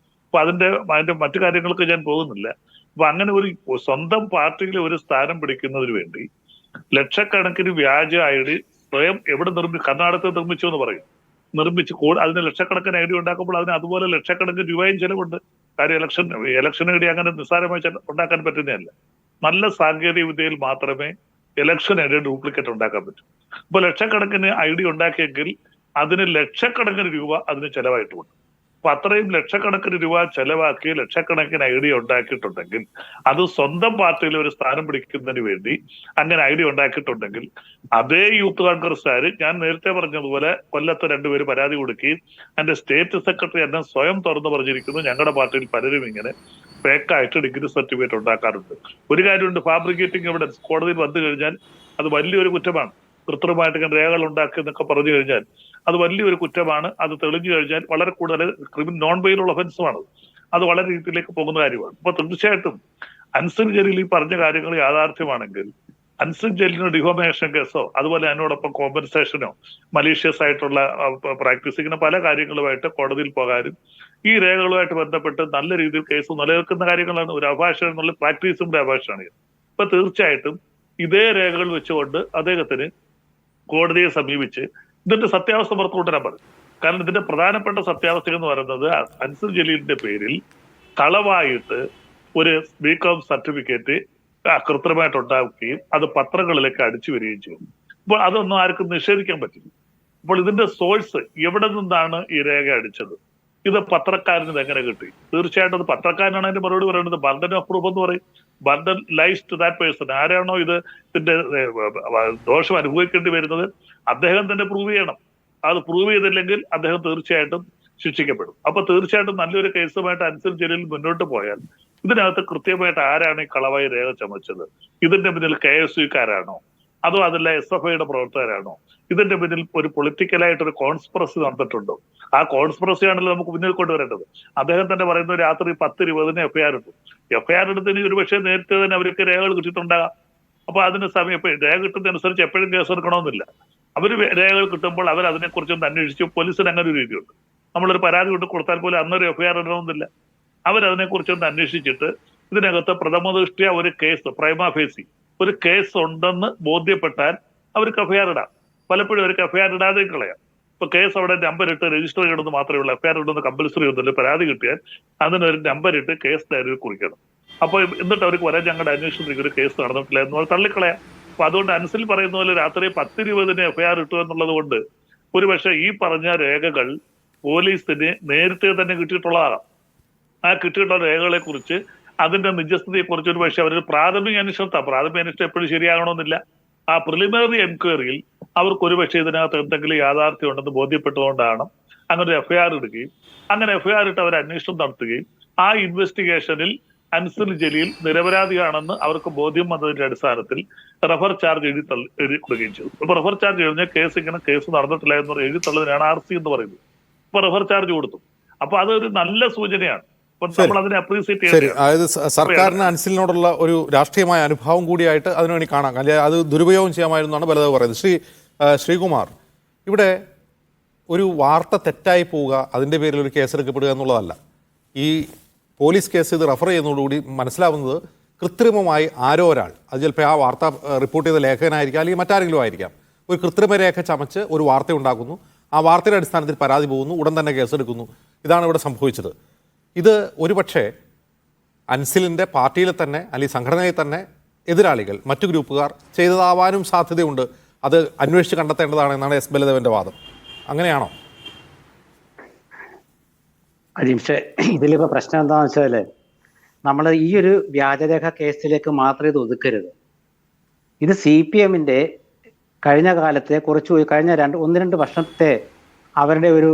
അപ്പൊ അതിന്റെ മറ്റു കാര്യങ്ങൾക്ക് ഞാൻ പോകുന്നില്ല. അപ്പൊ അങ്ങനെ ഒരു സ്വന്തം പാർട്ടിയിലെ ഒരു സ്ഥാനം പിടിക്കുന്നതിന് വേണ്ടി ലക്ഷക്കണക്കിന് വ്യാജ ഐ ഡി സ്വയം എവിടെ കർണാടകത്തിൽ നിർമ്മിച്ചു എന്ന് പറയും. നിർമ്മിച്ച് അതിന് ലക്ഷക്കണക്കിന് ഐ ഡി ഉണ്ടാക്കുമ്പോൾ അതിന് അതുപോലെ ലക്ഷക്കണക്കിന് രൂപയും ചെലവുണ്ട്. കാര്യം ഇലക്ഷൻ ഐ ഡി അങ്ങനെ നിസ്സാരമായി ഉണ്ടാക്കാൻ പറ്റുന്നതല്ല. നല്ല സാങ്കേതിക വിദ്യയിൽ മാത്രമേ ഇലക്ഷൻ ഐ ഡി ഡ്യൂപ്ലിക്കേറ്റ് ഉണ്ടാക്കാൻ പറ്റൂ. ഇപ്പൊ ലക്ഷക്കണക്കിന് ഐ ഡി ഉണ്ടാക്കിയെങ്കിൽ അതിന് ലക്ഷക്കണക്കിന് രൂപ അതിന് ചെലവായിട്ടുമുണ്ട്. അപ്പൊ അത്രയും ലക്ഷക്കണക്കിന് രൂപ ചെലവാക്കി ലക്ഷക്കണക്കിന് ഐ ഡി ഉണ്ടാക്കിയിട്ടുണ്ടെങ്കിൽ, അത് സ്വന്തം പാർട്ടിയിൽ ഒരു സ്ഥാനം പിടിക്കുന്നതിന് വേണ്ടി അങ്ങനെ ഐ ഡി ഉണ്ടാക്കിയിട്ടുണ്ടെങ്കിൽ, അതേ യൂത്ത് കോൺഗ്രസ്സുകാർ ഞാൻ നേരത്തെ പറഞ്ഞതുപോലെ കൊല്ലത്ത് 2 പേര് പരാതി കൊടുക്കുകയും എന്റെ സ്റ്റേറ്റ് സെക്രട്ടറി എന്നെ സ്വയം തുറന്നു പറഞ്ഞിരിക്കുന്നു, ഞങ്ങളുടെ പാർട്ടിയിൽ പലരും ഇങ്ങനെ ഫേക്കായിട്ട് ഡിഗ്രി സർട്ടിഫിക്കറ്റ് ഉണ്ടാക്കാറുണ്ട്. ഒരു കാര്യമുണ്ട്, ഫാബ്രിക്കേറ്റിംഗ് എവിഡൻസ് കോടതിയിൽ വന്നു കഴിഞ്ഞാൽ അത് വലിയൊരു കുറ്റമാണ്. കൃത്രിമമായിട്ട് ഇങ്ങനെ രേഖകൾ ഉണ്ടാക്കി എന്നൊക്കെ പറഞ്ഞു കഴിഞ്ഞാൽ അത് വലിയൊരു കുറ്റമാണ്. അത് തെളിഞ്ഞു കഴിഞ്ഞാൽ വളരെ കൂടുതൽ നോൺ ബെയിലുള്ള ഒഫൻസുമാണ്. അത് വളരെ രീതിയിലേക്ക് പോകുന്ന കാര്യമാണ്. അപ്പൊ തീർച്ചയായിട്ടും അൻസർ ജലീൽ ഈ പറഞ്ഞ കാര്യങ്ങൾ യാഥാർത്ഥ്യമാണെങ്കിൽ അൻസർ ജലീലിന് ഡിഫോമേഷൻ കേസോ അതുപോലെ അതിനോടൊപ്പം കോമ്പൻസേഷനോ മലീഷ്യസ് ആയിട്ടുള്ള പ്രാക്ടീസ് ഇങ്ങനെ പല കാര്യങ്ങളുമായിട്ട് കോടതിയിൽ പോകാനും ഈ രേഖകളുമായിട്ട് ബന്ധപ്പെട്ട് നല്ല രീതിയിൽ കേസ് നിലനിൽക്കുന്ന കാര്യങ്ങളാണ്. ഒരു അഭാഷ എന്നുള്ള പ്രാക്ടീസും അഭാഷയാണ്. അപ്പൊ തീർച്ചയായിട്ടും ഇതേ രേഖകൾ വെച്ചുകൊണ്ട് അദ്ദേഹത്തിന് കോടതിയെ സമീപിച്ച് ഇതിന്റെ സത്യാവസ്ഥ പുറത്തുകൊണ്ടുവരാൻ പറഞ്ഞു. കാരണം ഇതിന്റെ പ്രധാനപ്പെട്ട സത്യാവസ്ഥ എന്ന് പറയുന്നത് അൻസർ ജലീലിന്റെ പേരിൽ കളവായിട്ട് ഒരു BCom സർട്ടിഫിക്കറ്റ് കൃത്രിമമായിട്ട് ഉണ്ടാക്കുകയും അത് പത്രങ്ങളിലേക്ക് അടിച്ചു വരികയും ചെയ്യും. അപ്പോൾ അതൊന്നും ആർക്കും നിഷേധിക്കാൻ പറ്റില്ല. അപ്പോൾ ഇതിന്റെ സോഴ്സ് എവിടെ നിന്നാണ് ഈ രേഖ അടിച്ചത്, ഇത് പത്രക്കാരന് ഇത് എങ്ങനെ കിട്ടി? തീർച്ചയായിട്ടും അത് പത്രക്കാരനാണ് അതിന്റെ മറുപടി പറയുന്നത്. ബർഡൻ ഓഫ് പ്രൂഫ് എന്ന് പറയും. Burden lies to that person. ആരാണോ ഇതിന്റെ ദോഷം അനുഭവിക്കേണ്ടി വരുന്നത് അദ്ദേഹം തന്നെ പ്രൂവ് ചെയ്യണം. അത് പ്രൂവ് ചെയ്തില്ലെങ്കിൽ അദ്ദേഹം തീർച്ചയായിട്ടും ശിക്ഷിക്കപ്പെടും. അപ്പൊ തീർച്ചയായിട്ടും നല്ലൊരു കേസുമായിട്ട് അൻസിൽ ജലീൽ മുന്നോട്ട് പോയാൽ ഇതിനകത്ത് കൃത്യമായിട്ട് ആരാണ് ഈ കളവായി രേഖ ചമച്ചത്? ഇതിന്റെ പിന്നിൽ KSUക്കാരാണോ അതോ അതല്ല SFIയുടെ പ്രവർത്തകരാണോ? ഇതിന്റെ പിന്നിൽ ഒരു പൊളിറ്റിക്കലായിട്ട് ഒരു കോൺസ്പിറസി നടന്നിട്ടുണ്ടോ? ആ കോൺസ്പിറസി ആണല്ലോ നമുക്ക് മുന്നിൽ കൊണ്ടുവരേണ്ടത്. അദ്ദേഹം തന്നെ പറയുന്നത് രാത്രി 10:20 FIR ഇട്ടു. FIR എടുത്തതിന് ഒരുപക്ഷെ നേരത്തെ തന്നെ അവർക്ക് രേഖകൾ കിട്ടിയിട്ടുണ്ടാകാം. അപ്പൊ അതിന് സമയം രേഖ കിട്ടുന്നതനുസരിച്ച് എപ്പോഴും കേസ് എടുക്കണമെന്നില്ല. അവര് രേഖകൾ കിട്ടുമ്പോൾ അവർ അതിനെക്കുറിച്ചൊന്ന് അന്വേഷിച്ചു. പോലീസിന് അങ്ങനെ ഒരു രീതിയുണ്ട്. നമ്മളൊരു പരാതി കൊണ്ട് കൊടുത്താൽ പോലും അന്നൊരു FIR ഇടണമെന്നില്ല. അവരതിനെക്കുറിച്ചൊന്ന് അന്വേഷിച്ചിട്ട് ഇതിനകത്ത് പ്രഥമ ദൃഷ്ട്യാ ഒരു കേസ് പ്രൈമാ ഫേസി ഒരു കേസ് ഉണ്ടെന്ന് ബോധ്യപ്പെട്ടാൽ അവർക്ക് FIR ഇടാം. പലപ്പോഴും അവർക്ക് FIR ഇടാതെ കളയാം. ഇപ്പൊ കേസ് അവിടെ നമ്പർ ഇട്ട് രജിസ്റ്റർ ചെയ്യണമെന്ന് മാത്രമേ ഉള്ളൂ. FIR ഇടുന്ന കമ്പൽസറി ഒന്നുമില്ല. പരാതി കിട്ടിയാൽ അതിനൊരു നമ്പർ ഇട്ട് കേസ് ഡയറിയിൽ കുറിക്കണം. അപ്പൊ എന്നിട്ട് അവർക്ക് വരാൻ ഞങ്ങളുടെ അന്വേഷണത്തിൽ ഒരു കേസ് നടന്നിട്ടില്ല എന്ന് തള്ളിക്കളയാം. അപ്പൊ അതുകൊണ്ട് അൻസിൽ പറയുന്ന പോലെ രാത്രി 10:20 FIR ഇട്ടു എന്നുള്ളത് കൊണ്ട് ഒരുപക്ഷെ ഈ പറഞ്ഞ രേഖകൾ പോലീസിന് നേരത്തെ തന്നെ കിട്ടിയിട്ടുള്ളതാകാം. ആ കിട്ടിയിട്ടുള്ള രേഖകളെ കുറിച്ച് അതിന്റെ നിജസ്ഥിതിയെ കുറിച്ച് ഒരു പക്ഷേ അവരൊരു പ്രാഥമിക അന്വേഷണം എപ്പോഴും ശരിയാകണമെന്നില്ല. ആ പ്രിലിമിനറി എൻക്വയറിയിൽ അവർക്ക് ഒരുപക്ഷെ ഇതിനകത്ത് എന്തെങ്കിലും യാഥാർത്ഥ്യം ഉണ്ടെന്ന് ബോധ്യപ്പെട്ടുകൊണ്ടാണ് അങ്ങനെ ഒരു FIR ഇടുകയും അങ്ങനെ FIR ഇട്ട് അവർ അന്വേഷണം നടത്തുകയും ആ ഇൻവെസ്റ്റിഗേഷനിൽ അൻസിൽ ജലീൽ നിരപരാധിയാണെന്ന് അവർക്ക് ബോധ്യം വന്നതിന്റെ അടിസ്ഥാനത്തിൽ റഫർ ചാർജ് എഴുതി കൊടുക്കുകയും ചെയ്തു. അപ്പൊ റഫർ ചാർജ് എഴുതിയ കേസ് നടന്നിട്ടില്ല എന്ന് എഴുതി തള്ളുന്നതിനാണ് RC എന്ന് പറയുന്നത്. അപ്പൊ റഫർ ചാർജ് കൊടുത്തു. അപ്പൊ അതൊരു നല്ല സൂചനയാണ്. നമ്മൾ അതിനെ അപ്രീസിയേറ്റ് ശരി, അതായത് സർക്കാരിന് അൻസിലിനോടുള്ള ഒരു രാഷ്ട്രീയമായ അനുഭാവം കൂടിയായിട്ട് അതിനുവേണ്ടി കാണാം. അല്ലെങ്കിൽ അത് ദുരുപയോഗം ചെയ്യാമായിരുന്നാണ് ബലദേവ് പറയുന്നത്. ശ്രീകുമാർ, ഇവിടെ ഒരു വാർത്ത തെറ്റായി പോവുക, അതിൻ്റെ പേരിൽ ഒരു കേസെടുക്കപ്പെടുക എന്നുള്ളതല്ല. ഈ പോലീസ് കേസ് ഇത് റെഫർ ചെയ്യുന്നതോടുകൂടി മനസ്സിലാവുന്നത് കൃത്രിമമായി ആരോ ഒരാൾ, അത് ചിലപ്പോൾ ആ വാർത്ത റിപ്പോർട്ട് ചെയ്ത ലേഖകനായിരിക്കാം അല്ലെങ്കിൽ മറ്റാരെങ്കിലും ആയിരിക്കാം, ഒരു കൃത്രിമ രേഖ ചമച്ച് ഒരു വാർത്ത ഉണ്ടാക്കുന്നു. ആ വാർത്തയുടെ അടിസ്ഥാനത്തിൽ പരാതി പോകുന്നു, ഉടൻ തന്നെ കേസെടുക്കുന്നു. ഇതാണ് ഇവിടെ സംഭവിച്ചത്. ഇത് ഒരുപക്ഷെ അൻസിലിൻ്റെ പാർട്ടിയിലെ തന്നെ അല്ലെങ്കിൽ സംഘടനയിൽ തന്നെ എതിരാളികൾ, മറ്റു ഗ്രൂപ്പുകാർ ചെയ്തതാവാനും സാധ്യതയുണ്ട്. അത് അന്വേഷിച്ച് കണ്ടെത്തേണ്ടതാണ് എന്നാണ് എസ് ബലദേവന്റെ വാദം. അങ്ങനെയാണോ? അജിംഷെ, ഇതിലിപ്പോൾ പ്രശ്നം എന്താണെന്ന് വെച്ചാൽ നമ്മൾ ഈ ഒരു വ്യാജരേഖ കേസിലേക്ക് മാത്രം ഇത് ഒതുക്കരുത്. ഇത് CPMന്റെ കഴിഞ്ഞ കാലത്തെ കഴിഞ്ഞ 1-2 വർഷത്തെ അവരുടെ ഒരു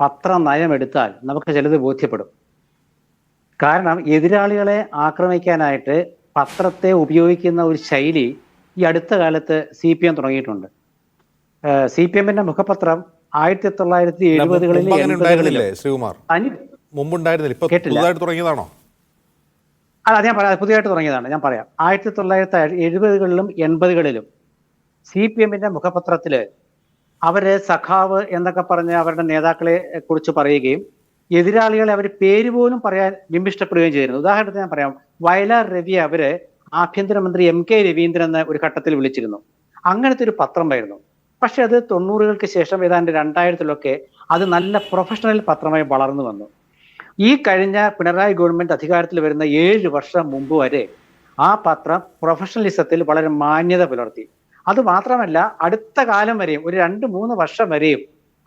പത്ര നയം എടുത്താൽ നമുക്ക് ചിലത് ബോധ്യപ്പെടും. കാരണം എതിരാളികളെ ആക്രമിക്കാനായിട്ട് പത്രത്തെ ഉപയോഗിക്കുന്ന ഒരു ശൈലി ഈ അടുത്ത കാലത്ത് CPM തുടങ്ങിയിട്ടുണ്ട്. CPMന്റെ മുഖപത്രം 1970-കളിൽ 80-കളിൽ ശ്രീകുമാർ മുമ്പുണ്ടായിരുന്നില്ല, തുടങ്ങിയതാണോ? അത് ഞാൻ പറയാം, പുതിയതായിട്ട് തുടങ്ങിയതാണ്. ഞാൻ പറയാം, 1970-കളിലും 80-കളിലും CPMന്റെ മുഖപത്രത്തില് അവര് സഖാവ് എന്നൊക്കെ പറഞ്ഞ് അവരുടെ നേതാക്കളെ കുറിച്ച് പറയുകയും എതിരാളികളെ അവർ പേര് പോലും പറയാൻ ബിംബിഷ്ടപ്പെടുകയും ചെയ്തിരുന്നു. ഉദാഹരണത്തിന് ഞാൻ പറയാം, വയലാർ രവി അവര് ആഭ്യന്തരമന്ത്രി MK രവീന്ദ്രൻ എന്ന ഒരു ഘട്ടത്തിൽ വിളിച്ചിരുന്നു. അങ്ങനത്തെ ഒരു പത്രമായിരുന്നു. പക്ഷെ അത് 90-കൾക്ക് ശേഷം ഏതാണ്ട് 2000-ത്തിലൊക്കെ അത് നല്ല പ്രൊഫഷണൽ പത്രമായി വളർന്നു വന്നു. ഈ കഴിഞ്ഞ പിണറായി ഗവൺമെന്റ് അധികാരത്തിൽ വരുന്ന 7 വർഷം മുമ്പ് വരെ ആ പത്രം പ്രൊഫഷണലിസത്തിൽ വളരെ മാന്യത പുലർത്തി. അത് മാത്രമല്ല, അടുത്ത കാലം വരെയും ഒരു 2-3 വർഷം വരെയും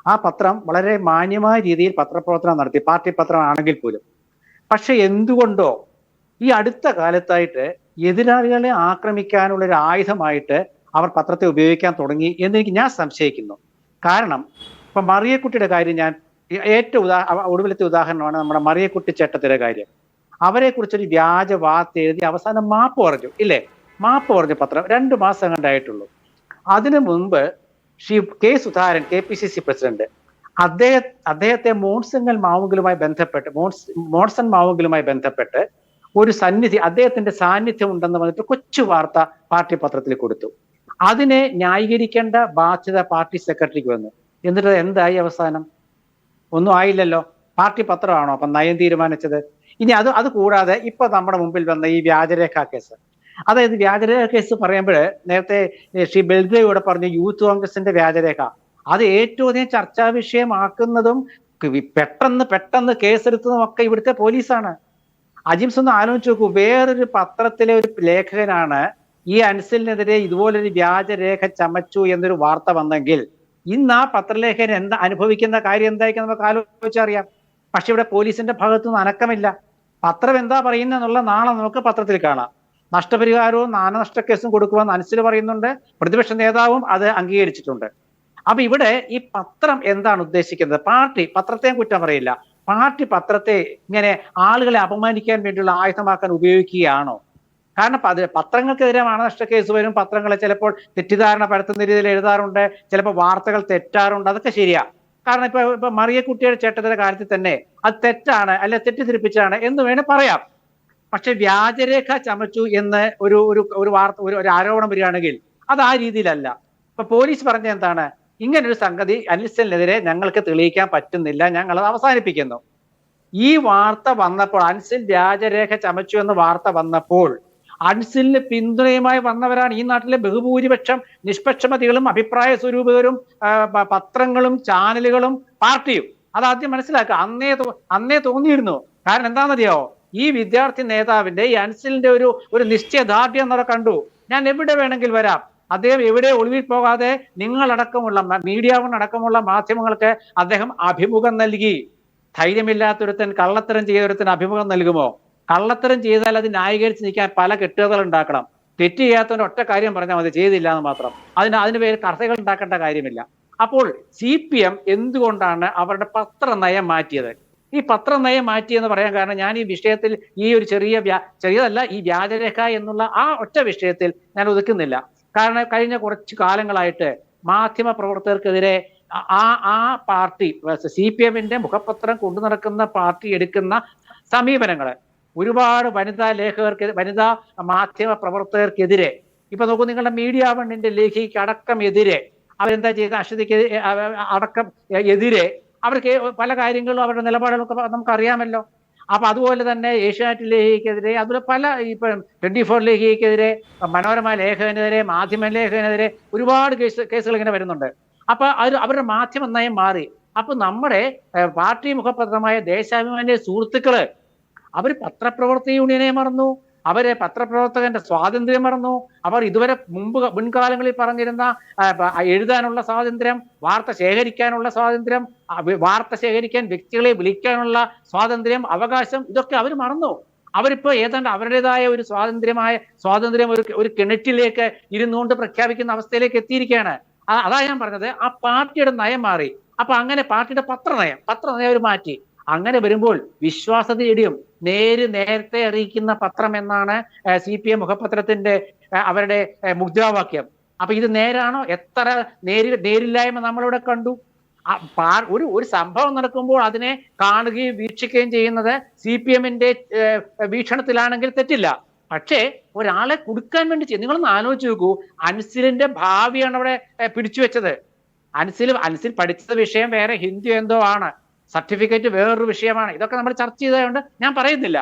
ആ പത്രം വളരെ മാന്യമായ രീതിയിൽ പത്രപ്രവർത്തനം നടത്തി, പാർട്ടി പത്രമാണെങ്കിൽ പോലും. പക്ഷെ എന്തുകൊണ്ടോ ഈ അടുത്ത കാലത്തായിട്ട് എതിരാളികളെ ആക്രമിക്കാനുള്ള ഒരു ആയുധമായിട്ട് അവർ പത്രത്തെ ഉപയോഗിക്കാൻ തുടങ്ങി എന്നെനിക്ക് ഞാൻ സംശയിക്കുന്നു. കാരണം ഇപ്പൊ മറിയക്കുട്ടിയുടെ കാര്യം, ഞാൻ ഏറ്റവും ഒടുവിലത്തെ ഉദാഹരണമാണ് നമ്മുടെ മറിയക്കുട്ടി ചേട്ടത്തിന്റെ കാര്യം. അവരെ കുറിച്ചൊരു വ്യാജ വാർത്ത എഴുതി അവസാനം മാപ്പ് പറഞ്ഞു, ഇല്ലേ? മാപ്പ് പറഞ്ഞ പത്രം 2 മാസം കണ്ടായിട്ടുള്ളൂ. അതിനു മുൻപ് K. സുധാകരൻ, KPCC പ്രസിഡന്റ്, അദ്ദേഹത്തെ മോൺസൺ മാവുങ്കലുമായി ബന്ധപ്പെട്ട് ഒരു അദ്ദേഹത്തിന്റെ സാന്നിധ്യം ഉണ്ടെന്ന് പറഞ്ഞിട്ട് കൊച്ചു വാർത്ത പാർട്ടി പത്രത്തിൽ കൊടുത്തു. അതിനെ ന്യായീകരിക്കേണ്ട ബാധ്യത പാർട്ടി സെക്രട്ടറിക്ക് വന്നു. എന്നിട്ട് എന്തായി അവസാനം? ഒന്നും ആയില്ലല്ലോ. പാർട്ടി പത്രമാണോ അപ്പം നയം തീരുമാനിച്ചത്? ഇനി അത് കൂടാതെ ഇപ്പൊ നമ്മുടെ മുമ്പിൽ വന്ന ഈ വ്യാജരേഖ കേസ്, അതായത് വ്യാജരേഖ കേസ് പറയുമ്പോൾ നേരത്തെ ശ്രീ ബൽദേവിടെ പറഞ്ഞു യൂത്ത് കോൺഗ്രസിന്റെ വ്യാജരേഖ, അത് ഏറ്റവും അധികം ചർച്ചാ വിഷയമാക്കുന്നതും പെട്ടെന്ന് കേസെടുത്തതും ഒക്കെ ഇവിടുത്തെ പോലീസാണ്. അജിംസ് ഒന്ന് ആലോചിച്ച് നോക്കൂ, വേറൊരു പത്രത്തിലെ ഒരു ലേഖകനാണ് ഈ അൻസിലിനെതിരെ ഇതുപോലൊരു വ്യാജരേഖ ചമച്ചു എന്നൊരു വാർത്ത വന്നെങ്കിൽ ഇന്ന് ആ പത്രലേഖകൻ അനുഭവിക്കുന്ന കാര്യം എന്തായിരിക്കും നമുക്ക് ആലോചിച്ചറിയാം. പക്ഷെ ഇവിടെ പോലീസിന്റെ ഭാഗത്തുനിന്ന് അനക്കമില്ല. പത്രം എന്താ പറയുന്നതെന്നുള്ള നാളെ നമുക്ക് പത്രത്തിൽ കാണാം. നഷ്ടപരിഹാരവും നാനനഷ്ട കേസും കൊടുക്കുമെന്ന് അൻസിൽ പറയുന്നുണ്ട്, പ്രതിപക്ഷ നേതാവും അത് അംഗീകരിച്ചിട്ടുണ്ട്. അപ്പൊ ഇവിടെ ഈ പത്രം എന്താണ് ഉദ്ദേശിക്കുന്നത്? പാർട്ടി പത്രത്തെ കുറ്റം പറയില്ല, പാർട്ടി പത്രത്തെ ഇങ്ങനെ ആളുകളെ അപമാനിക്കാൻ വേണ്ടിയുള്ള ആയുധമാക്കാൻ ഉപയോഗിക്കുകയാണോ? കാരണം പത്രങ്ങൾക്കെതിരെ മാനനഷ്ട കേസ് വരും, പത്രങ്ങളെ ചിലപ്പോൾ തെറ്റിദ്ധാരണ പരത്തുന്ന രീതിയിൽ എഴുതാറുണ്ട്, ചിലപ്പോൾ വാർത്തകൾ തെറ്റാറുണ്ട്, അതൊക്കെ ശരിയാ. കാരണം ഇപ്പൊ മറിയക്കുട്ടിയുടെ ചേട്ടത്തിന്റെ കാര്യത്തിൽ തന്നെ അത് തെറ്റാണ്, അല്ലെ തെറ്റിദ്ധരിപ്പിച്ചാണ് എന്ന് വേണേൽ പറയാം. പക്ഷെ വ്യാജരേഖ ചമച്ചു എന്ന് ഒരു വാർത്ത ഒരു ആരോപണം വരികയാണെങ്കിൽ അത് ആ രീതിയിലല്ല. ഇപ്പൊ പോലീസ് പറഞ്ഞ എന്താണ്, ഇങ്ങനൊരു സംഗതി അൻസിലിനെതിരെ ഞങ്ങൾക്ക് തെളിയിക്കാൻ പറ്റുന്നില്ല, ഞങ്ങൾ അത് അവസാനിപ്പിക്കുന്നു. ഈ വാർത്ത വന്നപ്പോൾ, അൻസിൽ വ്യാജരേഖ ചമച്ചു എന്ന വാർത്ത വന്നപ്പോൾ അൻസിലിന് പിന്തുണയുമായി വന്നവരാണ് ഈ നാട്ടിലെ ബഹുഭൂരിപക്ഷം നിഷ്പക്ഷമതികളും അഭിപ്രായ സ്വരൂപകരും പത്രങ്ങളും ചാനലുകളും പാർട്ടിയും. അതാദ്യം മനസ്സിലാക്കുക. അന്നേ തോന്നിയിരുന്നു. കാരണം എന്താണെന്നറിയോ, ഈ വിദ്യാർത്ഥി നേതാവിന്റെ ഈ അൻസിലിന്റെ ഒരു നിശ്ചയദാർഢ്യം എന്നൊക്കെ കണ്ടു. ഞാൻ എവിടെ വേണമെങ്കിൽ വരാം, അദ്ദേഹം എവിടെ ഒളിവിൽ പോകാതെ നിങ്ങളടക്കമുള്ള മീഡിയ വൺ അടക്കമുള്ള മാധ്യമങ്ങൾക്ക് അദ്ദേഹം അഭിമുഖം നൽകി. ധൈര്യമില്ലാത്തൊരുത്തൻ, കള്ളത്തരം ചെയ്തൊരുത്തൻ അഭിമുഖം നൽകുമോ? കള്ളത്തരം ചെയ്താൽ അത് ന്യായീകരിച്ച് നിൽക്കാൻ പല കെട്ടുകഥകൾ ഉണ്ടാക്കണം. തെറ്റ് ചെയ്യാത്തവന്റെ ഒറ്റ കാര്യം പറഞ്ഞാൽ മതി, ചെയ്തില്ല എന്ന് മാത്രം. അതിന് പേര് കഥകൾ ഉണ്ടാക്കേണ്ട കാര്യമില്ല. അപ്പോൾ CPM എന്തുകൊണ്ടാണ് അവരുടെ പത്രനയം മാറ്റിയത്? ഈ പത്രനയം മാറ്റിയെന്ന് പറയാൻ കാരണം, ഞാൻ ഈ വിഷയത്തിൽ ഈ ഒരു ചെറിയതല്ല, ഈ വ്യാജരേഖ എന്നുള്ള ആ ഒറ്റ വിഷയത്തിൽ ഞാൻ ഒതുക്കുന്നില്ല. കാരണം കഴിഞ്ഞ കുറച്ച് കാലങ്ങളായിട്ട് മാധ്യമ പ്രവർത്തകർക്കെതിരെ ആ പാർട്ടി CPMന്റെ മുഖപത്രം കൊണ്ടു നടക്കുന്ന പാർട്ടി എടുക്കുന്ന സമീപനങ്ങള് ഒരുപാട് വനിതാ മാധ്യമ പ്രവർത്തകർക്കെതിരെ, ഇപ്പൊ നോക്കൂ, നിങ്ങളുടെ മീഡിയ വണ്ണിന്റെ ലേഖിക്ക് അടക്കം എതിരെ അവരെന്താ ചെയ്ത, അശ്വതിക്ക് അടക്കം എതിരെ അവർക്ക് പല കാര്യങ്ങളും അവരുടെ നിലപാടുകളൊക്കെ നമുക്കറിയാമല്ലോ. അപ്പൊ അതുപോലെ തന്നെ ഏഷ്യാനെറ്റ് ലേഖിക്കെതിരെ, അതുപോലെ പല ഇപ്പൊ 24 ലേഖിക്കെതിരെ, മനോരമ ലേഖകനെതിരെ, മാധ്യമ ലേഖകനെതിരെ ഒരുപാട് കേസുകൾ ഇങ്ങനെ വരുന്നുണ്ട്. അപ്പൊ അവരുടെ മാധ്യമ നയം മാറി. അപ്പൊ നമ്മുടെ പാർട്ടി മുഖപത്രമായ ദേശാഭിമാനിയുടെ സുഹൃത്തുക്കള് അവർ പത്രപ്രവർത്തക യൂണിയനെ മറന്നു, അവരെ പത്രപ്രവർത്തകന്റെ സ്വാതന്ത്ര്യം മറന്നു. അവർ ഇതുവരെ മുൻകാലങ്ങളിൽ പറഞ്ഞിരുന്ന എഴുതാനുള്ള സ്വാതന്ത്ര്യം, വാർത്ത ശേഖരിക്കാനുള്ള സ്വാതന്ത്ര്യം, വാർത്ത ശേഖരിക്കാൻ വ്യക്തികളെ വിളിക്കാനുള്ള സ്വാതന്ത്ര്യം, അവകാശം, ഇതൊക്കെ അവർ മറന്നു. അവരിപ്പോ ഏതാണ്ട് അവരുടേതായ ഒരു സ്വാതന്ത്ര്യം ഒരു കിണറ്റിലേക്ക് ഇരുന്നുകൊണ്ട് പ്രഖ്യാപിക്കുന്ന അവസ്ഥയിലേക്ക് എത്തിയിരിക്കുകയാണ്. അതാ ഞാൻ പറഞ്ഞത്, ആ പാർട്ടിയുടെ നയം മാറി. അപ്പൊ അങ്ങനെ പാർട്ടിയുടെ പത്രനയം അവർ മാറ്റി. അങ്ങനെ വരുമ്പോൾ വിശ്വാസ്യതയും നേരത്തെ അറിയിക്കുന്ന പത്രം എന്നാണ് CPM മുഖപത്രത്തിന്റെ അവരുടെ മുദ്രാവാക്യം. അപ്പൊ ഇത് നേരാണോ? എത്ര നേരില്ലായ്മ നമ്മളിവിടെ കണ്ടു. ഒരു സംഭവം നടക്കുമ്പോൾ അതിനെ കാണുകയും വീക്ഷിക്കുകയും ചെയ്യുന്നത് CPMന്റെ വീക്ഷണത്തിലാണെങ്കിൽ തെറ്റില്ല. പക്ഷേ ഒരാളെ കൊടുക്കാൻ വേണ്ടി നിങ്ങളൊന്ന് ആലോചിച്ച് നോക്കൂ. അൻസിലിന്റെ ഭാവിയാണ് അവിടെ പിടിച്ചു വെച്ചത്. അൻസിൽ പഠിച്ച വിഷയം വേറെ, ഹിന്ദി എന്തോ ആണ്, സർട്ടിഫിക്കറ്റ് വേറൊരു വിഷയമാണ്. ഇതൊക്കെ നമ്മൾ ചർച്ച ചെയ്തതുകൊണ്ട് ഞാൻ പറയുന്നില്ല.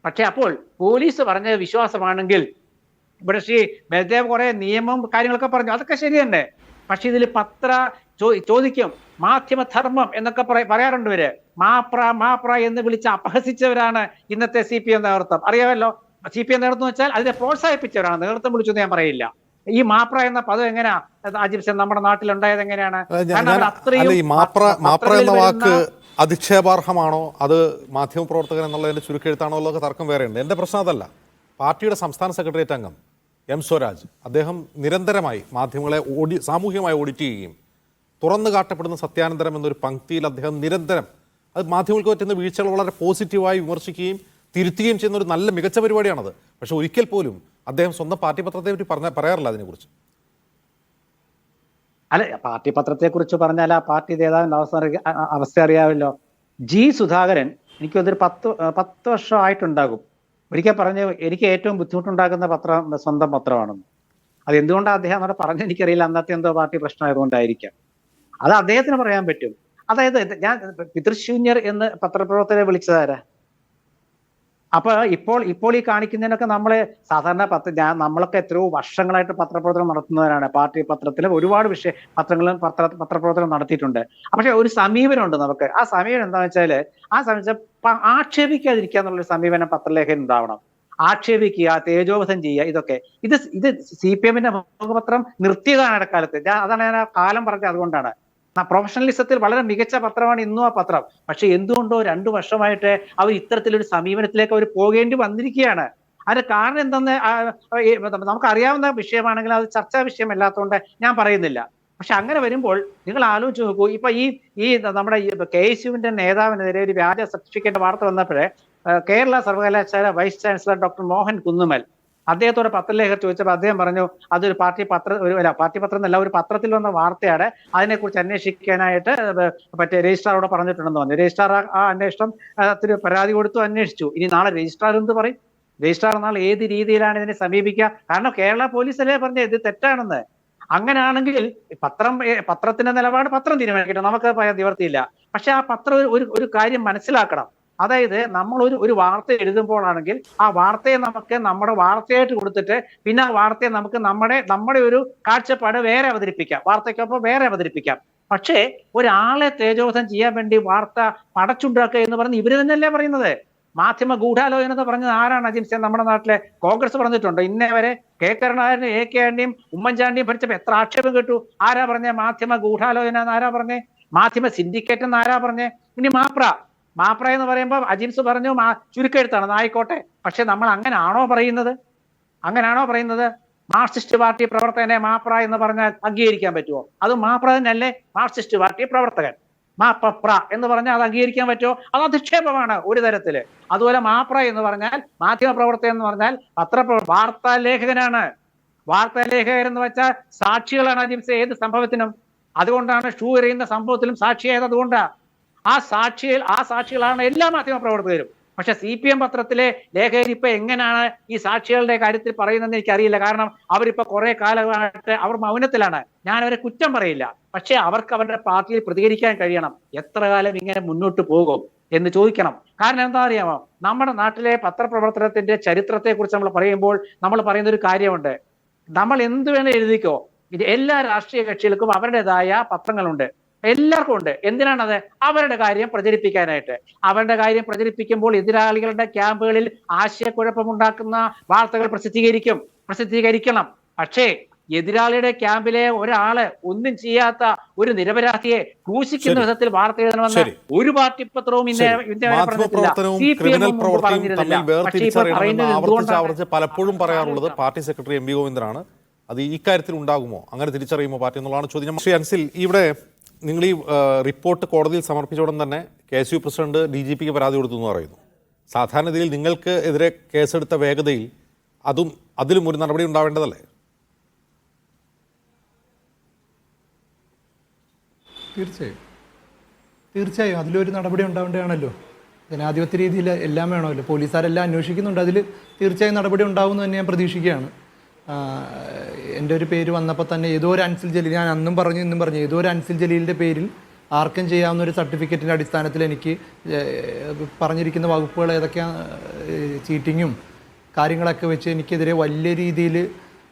പക്ഷെ അപ്പോൾ പോലീസ് പറഞ്ഞത് വിശ്വാസമാണെങ്കിൽ, ഇവിടെ ശ്രീ ബൽദേവ് കുറെ നിയമം കാര്യങ്ങളൊക്കെ പറഞ്ഞു, അതൊക്കെ ശരി തന്നെ. പക്ഷെ ഇതിൽ ചോദിക്കും, മാധ്യമധർമ്മം എന്നൊക്കെ പറയാറുണ്ട്. ഇവര് മാപ്ര എന്ന് വിളിച്ച് അപഹസിച്ചവരാണ് ഇന്നത്തെ CPM നേതൃത്വം. അറിയാമല്ലോ, CPM നേതൃത്വം വെച്ചാൽ അതിനെ പ്രോത്സാഹിപ്പിച്ചവരാണ്. നേതൃത്വം വിളിച്ചൊന്നും ഞാൻ പറയില്ല. ഈ മാപ്ര എന്ന പദം എങ്ങനെയാ അജിബ്സൻ നമ്മുടെ നാട്ടിലുണ്ടായത്? എങ്ങനെയാണ്? മാപ്ര എന്ന വാക്ക് അധിക്ഷേപാർഹമാണോ, അത് മാധ്യമപ്രവർത്തകൻ എന്നുള്ളതിന്റെ ചുരുക്കെഴുത്താണോ എന്നൊക്കെ തർക്കം വേറെയുണ്ട്. എൻ്റെ പ്രശ്നം അതല്ല. പാർട്ടിയുടെ സംസ്ഥാന സെക്രട്ടേറിയറ്റ് അംഗം M സ്വരാജ്, അദ്ദേഹം നിരന്തരമായി മാധ്യമങ്ങളെ സാമൂഹികമായി ഓഡിറ്റ് ചെയ്യുകയും തുറന്നു കാട്ടപ്പെടുന്ന സത്യാനന്തരം എന്നൊരു പങ്ക്തിയിൽ അദ്ദേഹം നിരന്തരം അത് മാധ്യമങ്ങൾക്ക് പറ്റുന്ന വീഴ്ചകൾ വളരെ പോസിറ്റീവായി വിമർശിക്കുകയും തിരുത്തുകയും ചെയ്യുന്ന ഒരു നല്ല മികച്ച പരിപാടിയാണത്. പക്ഷെ ഒരിക്കൽ പോലും അദ്ദേഹം സ്വന്തം പാർട്ടി പത്രത്തെ പറ്റി പറയാറില്ല അതിനെക്കുറിച്ച്. അല്ല, പാർട്ടി പത്രത്തെ കുറിച്ച് പറഞ്ഞാൽ ആ പാർട്ടി നേതാവിന്റെ അവസ്ഥ അറിയാമല്ലോ. സുധാകരൻ എനിക്കൊരു 10 വർഷമായിട്ടുണ്ടാകും ഒരിക്കൽ പറഞ്ഞു, എനിക്ക് ഏറ്റവും ബുദ്ധിമുട്ടുണ്ടാക്കുന്ന പത്രം സ്വന്തം പത്രമാണെന്ന്. അത് എന്തുകൊണ്ടാണ് അദ്ദേഹം അവിടെ പറഞ്ഞത് എനിക്കറിയില്ല. അന്നത്തെ എന്തോ പാർട്ടി പ്രശ്നമായതുകൊണ്ടായിരിക്കാം. അത് അദ്ദേഹത്തിന് പറയാൻ പറ്റും. അതായത് ഞാൻ പിതൃശൂന്യർ എന്ന് പത്രപ്രവർത്തകരെ വിളിച്ചതാരാ? അപ്പൊ ഇപ്പോൾ ഈ കാണിക്കുന്നതിനൊക്കെ നമ്മളെ സാധാരണ നമ്മളൊക്കെ എത്രയോ വർഷങ്ങളായിട്ട് പത്രപ്രവർത്തനം നടത്തുന്നവരാണ്. പാർട്ടി പത്രത്തിൽ ഒരുപാട് പത്രപ്രവർത്തനം നടത്തിയിട്ടുണ്ട്. പക്ഷെ ഒരു സമീപനമുണ്ട് നമുക്ക്. ആ സമീപനം എന്താണെന്ന് വെച്ചാൽ, ആക്ഷേപിക്കാതിരിക്കുക എന്നുള്ളൊരു സമീപനം പത്രലേഖനം ഉണ്ടാവണം. ആക്ഷേപിക്കുക, തേജോവധം ചെയ്യുക, ഇതൊക്കെ ഇത് CPMന്റെ മുഖപത്രം നിർത്തിയതാണ് ഇടക്കാലത്ത്. അതാണ് ഞാൻ ആ കാലം പറഞ്ഞത്. അതുകൊണ്ടാണ് പ്രൊഫഷണലിസത്തിൽ വളരെ മികച്ച പത്രമാണ് ഇന്നും ആ പത്രം. പക്ഷെ എന്തുകൊണ്ടോ 2 വർഷമായിട്ട് അവർ ഇത്തരത്തിലൊരു സമീപനത്തിലേക്ക് അവർ പോകേണ്ടി വന്നിരിക്കുകയാണ്. അതിന്റെ കാരണം എന്തെന്ന് നമുക്കറിയാവുന്ന വിഷയമാണെങ്കിൽ അത് ചർച്ചാ വിഷയമല്ലാത്തതുകൊണ്ട് ഞാൻ പറയുന്നില്ല. പക്ഷെ അങ്ങനെ വരുമ്പോൾ നിങ്ങൾ ആലോചിച്ച് നോക്കൂ, ഇപ്പൊ ഈ നമ്മുടെ KSUവിന്റെ നേതാവിനെതിരെ ഒരു വ്യാജ സർട്ടിഫിക്കറ്റ് വാർത്ത വന്നപ്പോഴേ കേരള സർവകലാശാല vice chancellor doctor Mohan Kunnummal അദ്ദേഹത്തോട് പത്രലേഖകർ ചോദിച്ചപ്പോൾ അദ്ദേഹം പറഞ്ഞു അതൊരു പാർട്ടി പത്രം എന്നല്ല, ഒരു പത്രത്തിൽ വന്ന വാർത്തയാണ്, അതിനെക്കുറിച്ച് അന്വേഷിക്കാനായിട്ട് മറ്റേ രജിസ്ട്രാറോട് പറഞ്ഞിട്ടുണ്ടെന്ന് പറഞ്ഞു. രജിസ്ട്രാർ ആ അന്വേഷണത്തിന് പരാതി കൊടുത്തു, അന്വേഷിച്ചു. ഇനി നാളെ രജിസ്ട്രാർ എന്ത് പറയും? രജിസ്ട്രാർ നാളെ ഏത് രീതിയിലാണ് ഇതിനെ സമീപിക്കുക? കാരണം കേരള പോലീസല്ലേ പറഞ്ഞത് ഇത് തെറ്റാണെന്ന്. അങ്ങനെയാണെങ്കിൽ പത്രത്തിന്റെ നിലപാട് പത്രം തീരുമാനിക്കട്ടെ, നമുക്ക് പറയാൻ നിവർത്തിയില്ല. പക്ഷെ ആ പത്രം ഒരു കാര്യം മനസ്സിലാക്കണം. അതായത് നമ്മൾ ഒരു വാർത്ത എഴുതുമ്പോഴാണെങ്കിൽ ആ വാർത്തയെ നമുക്ക് നമ്മുടെ വാർത്തയായിട്ട് കൊടുത്തിട്ട് പിന്നെ ആ വാർത്തയെ നമുക്ക് നമ്മുടെ ഒരു കാഴ്ചപ്പാട് വേറെ അവതരിപ്പിക്കാം, വാർത്തയ്ക്കൊപ്പം വേറെ അവതരിപ്പിക്കാം. പക്ഷേ ഒരാളെ തേജോവധം ചെയ്യാൻ വേണ്ടി വാർത്ത പടച്ചുണ്ടാക്കുക എന്ന് പറഞ്ഞ് ഇവര് തന്നെയല്ലേ പറയുന്നത്. മാധ്യമ ഗൂഢാലോചന എന്ന് പറഞ്ഞത് ആരാണ് അജിൻസെ? നമ്മുടെ നാട്ടിലെ കോൺഗ്രസ് പറഞ്ഞിട്ടുണ്ടോ? ഇന്നേ വരെ കരുണാകരനും AK ആന്റണിയും ഉമ്മൻചാണ്ടിയും ഭരിച്ചപ്പോൾ എത്ര ആക്ഷേപം കേട്ടു. ആരാ പറഞ്ഞേ മാധ്യമ ഗൂഢാലോചന എന്ന്? ആരാ പറഞ്ഞേ? മാധ്യമ സിൻഡിക്കേറ്റ് എന്ന് ആരാ പറഞ്ഞേ? ഇനി മാപ്ര എന്ന് പറയുമ്പോൾ അജിൻസ് പറഞ്ഞു ചുരുക്കെഴുത്താണ്, ആയിക്കോട്ടെ. പക്ഷെ നമ്മൾ അങ്ങനാണോ പറയുന്നത്? മാർക്സിസ്റ്റ് പാർട്ടി പ്രവർത്തകനെ മാപ്ര എന്ന് പറഞ്ഞാൽ അംഗീകരിക്കാൻ പറ്റുമോ? അത് മാപ്ര തന്നെയല്ലേ മാർക്സിസ്റ്റ് പാർട്ടി പ്രവർത്തകൻ. മാപ്ര എന്ന് പറഞ്ഞാൽ അത് അംഗീകരിക്കാൻ പറ്റുമോ? അത് അധിക്ഷേപമാണ് ഒരു തരത്തില്. അതുപോലെ മാപ്ര എന്ന് പറഞ്ഞാൽ മാധ്യമ പ്രവർത്തകൻ എന്ന് പറഞ്ഞാൽ വാർത്താലേഖകനാണ്. വാർത്താലേഖകർ എന്ന് വെച്ചാൽ സാക്ഷികളാണ് അജിൻസ് ഏത് സംഭവത്തിനും. അതുകൊണ്ടാണ് ഷൂ എറിയുന്ന സംഭവത്തിലും സാക്ഷിയായത്. അതുകൊണ്ടാണ് ആ സാക്ഷികളാണ് എല്ലാ മാധ്യമ പ്രവർത്തകരും. പക്ഷെ CPM പത്രത്തിലെ ലേഖകർ ഇപ്പൊ എങ്ങനെയാണ് ഈ സാക്ഷികളുടെ കാര്യത്തിൽ പറയുന്നതെന്ന് എനിക്കറിയില്ല. കാരണം അവരിപ്പോ കുറെ കാലമായിട്ട് അവർ മൗനത്തിലാണ്. ഞാൻ അവരെ കുറ്റം പറയില്ല. പക്ഷെ അവർക്ക് അവരുടെ പാർട്ടിയിൽ പ്രതികരിക്കാൻ കഴിയണം. എത്ര കാലം ഇങ്ങനെ മുന്നോട്ട് പോകും എന്ന് ചോദിക്കണം. കാരണം എന്താ അറിയാമോ, നമ്മുടെ നാട്ടിലെ പത്രപ്രവർത്തനത്തിന്റെ ചരിത്രത്തെ കുറിച്ച് നമ്മൾ പറയുമ്പോൾ നമ്മൾ പറയുന്ന ഒരു കാര്യമുണ്ട്. നമ്മൾ എന്ത് വേണേൽ എഴുതിക്കോ, ഇത് എല്ലാ രാഷ്ട്രീയ കക്ഷികൾക്കും അവരുടേതായ പത്രങ്ങളുണ്ട്, എല്ലാവർക്കും ഉണ്ട്. എന്തിനാണത്? അവരുടെ കാര്യം പ്രചരിപ്പിക്കാനായിട്ട്. അവരുടെ കാര്യം പ്രചരിപ്പിക്കുമ്പോൾ എതിരാളികളുടെ ക്യാമ്പുകളിൽ ആശയക്കുഴപ്പമുണ്ടാക്കുന്ന വാർത്തകൾ പ്രസിദ്ധീകരിക്കണം. പക്ഷേ എതിരാളിയുടെ ക്യാമ്പിലെ ഒരാള് ഒന്നും ചെയ്യാത്ത ഒരു നിരപരാധിയെ ക്രൂശിക്കുന്ന വിധത്തിൽ വാർത്ത എഴുതണമെന്ന് ഒരു പാർട്ടി പത്രവും പലപ്പോഴും പറയാറുള്ളത് പാർട്ടി സെക്രട്ടറി MV ഗോവിന്ദനാണ്. അത് ഇക്കാര്യത്തിൽ ഉണ്ടാകുമോ, അങ്ങനെ തിരിച്ചറിയുമോ പാർട്ടി എന്നുള്ളതാണ് ചോദ്യം. ശ്രീ അൻസിൽ, ഇവിടെ നിങ്ങൾ ഈ റിപ്പോർട്ട് കോടതിയിൽ സമർപ്പിച്ച ഉടൻ തന്നെ KSU പ്രസിഡന്റ് DGPക്ക് പരാതി കൊടുത്തു എന്ന് പറയുന്നു. സാധാരണഗതിയിൽ നിങ്ങൾക്ക് എതിരെ കേസെടുത്ത വേഗതയിൽ അതിലും ഒരു നടപടി ഉണ്ടാവേണ്ടതല്ലേ? തീർച്ചയായും അതിലൊരു നടപടി ഉണ്ടാവേണ്ടതാണല്ലോ. ജനാധിപത്യ രീതിയിൽ എല്ലാം വേണമല്ലോ. പോലീസുകാരെല്ലാം അന്വേഷിക്കുന്നുണ്ട്, അതിൽ തീർച്ചയായും നടപടി ഉണ്ടാവുമെന്ന് തന്നെ ഞാൻ പ്രതീക്ഷിക്കുകയാണ്. എൻ്റെ ഒരു പേര് വന്നപ്പോൾ തന്നെ ഏതോ ഒരു അൻസിൽ ജലീൽ, ഞാൻ അന്നും പറഞ്ഞു ഇന്നും പറഞ്ഞു, ഏതോ ഒരു അൻസിൽ ജലീലിൻ്റെ പേരിൽ ആർക്കും ചെയ്യാവുന്ന ഒരു സർട്ടിഫിക്കറ്റിൻ്റെ അടിസ്ഥാനത്തിൽ എനിക്ക് പറഞ്ഞിരിക്കുന്ന വകുപ്പുകൾ ഏതൊക്കെയാണ്, ചീറ്റിങ്ങും കാര്യങ്ങളൊക്കെ വെച്ച് എനിക്കെതിരെ വലിയ രീതിയിൽ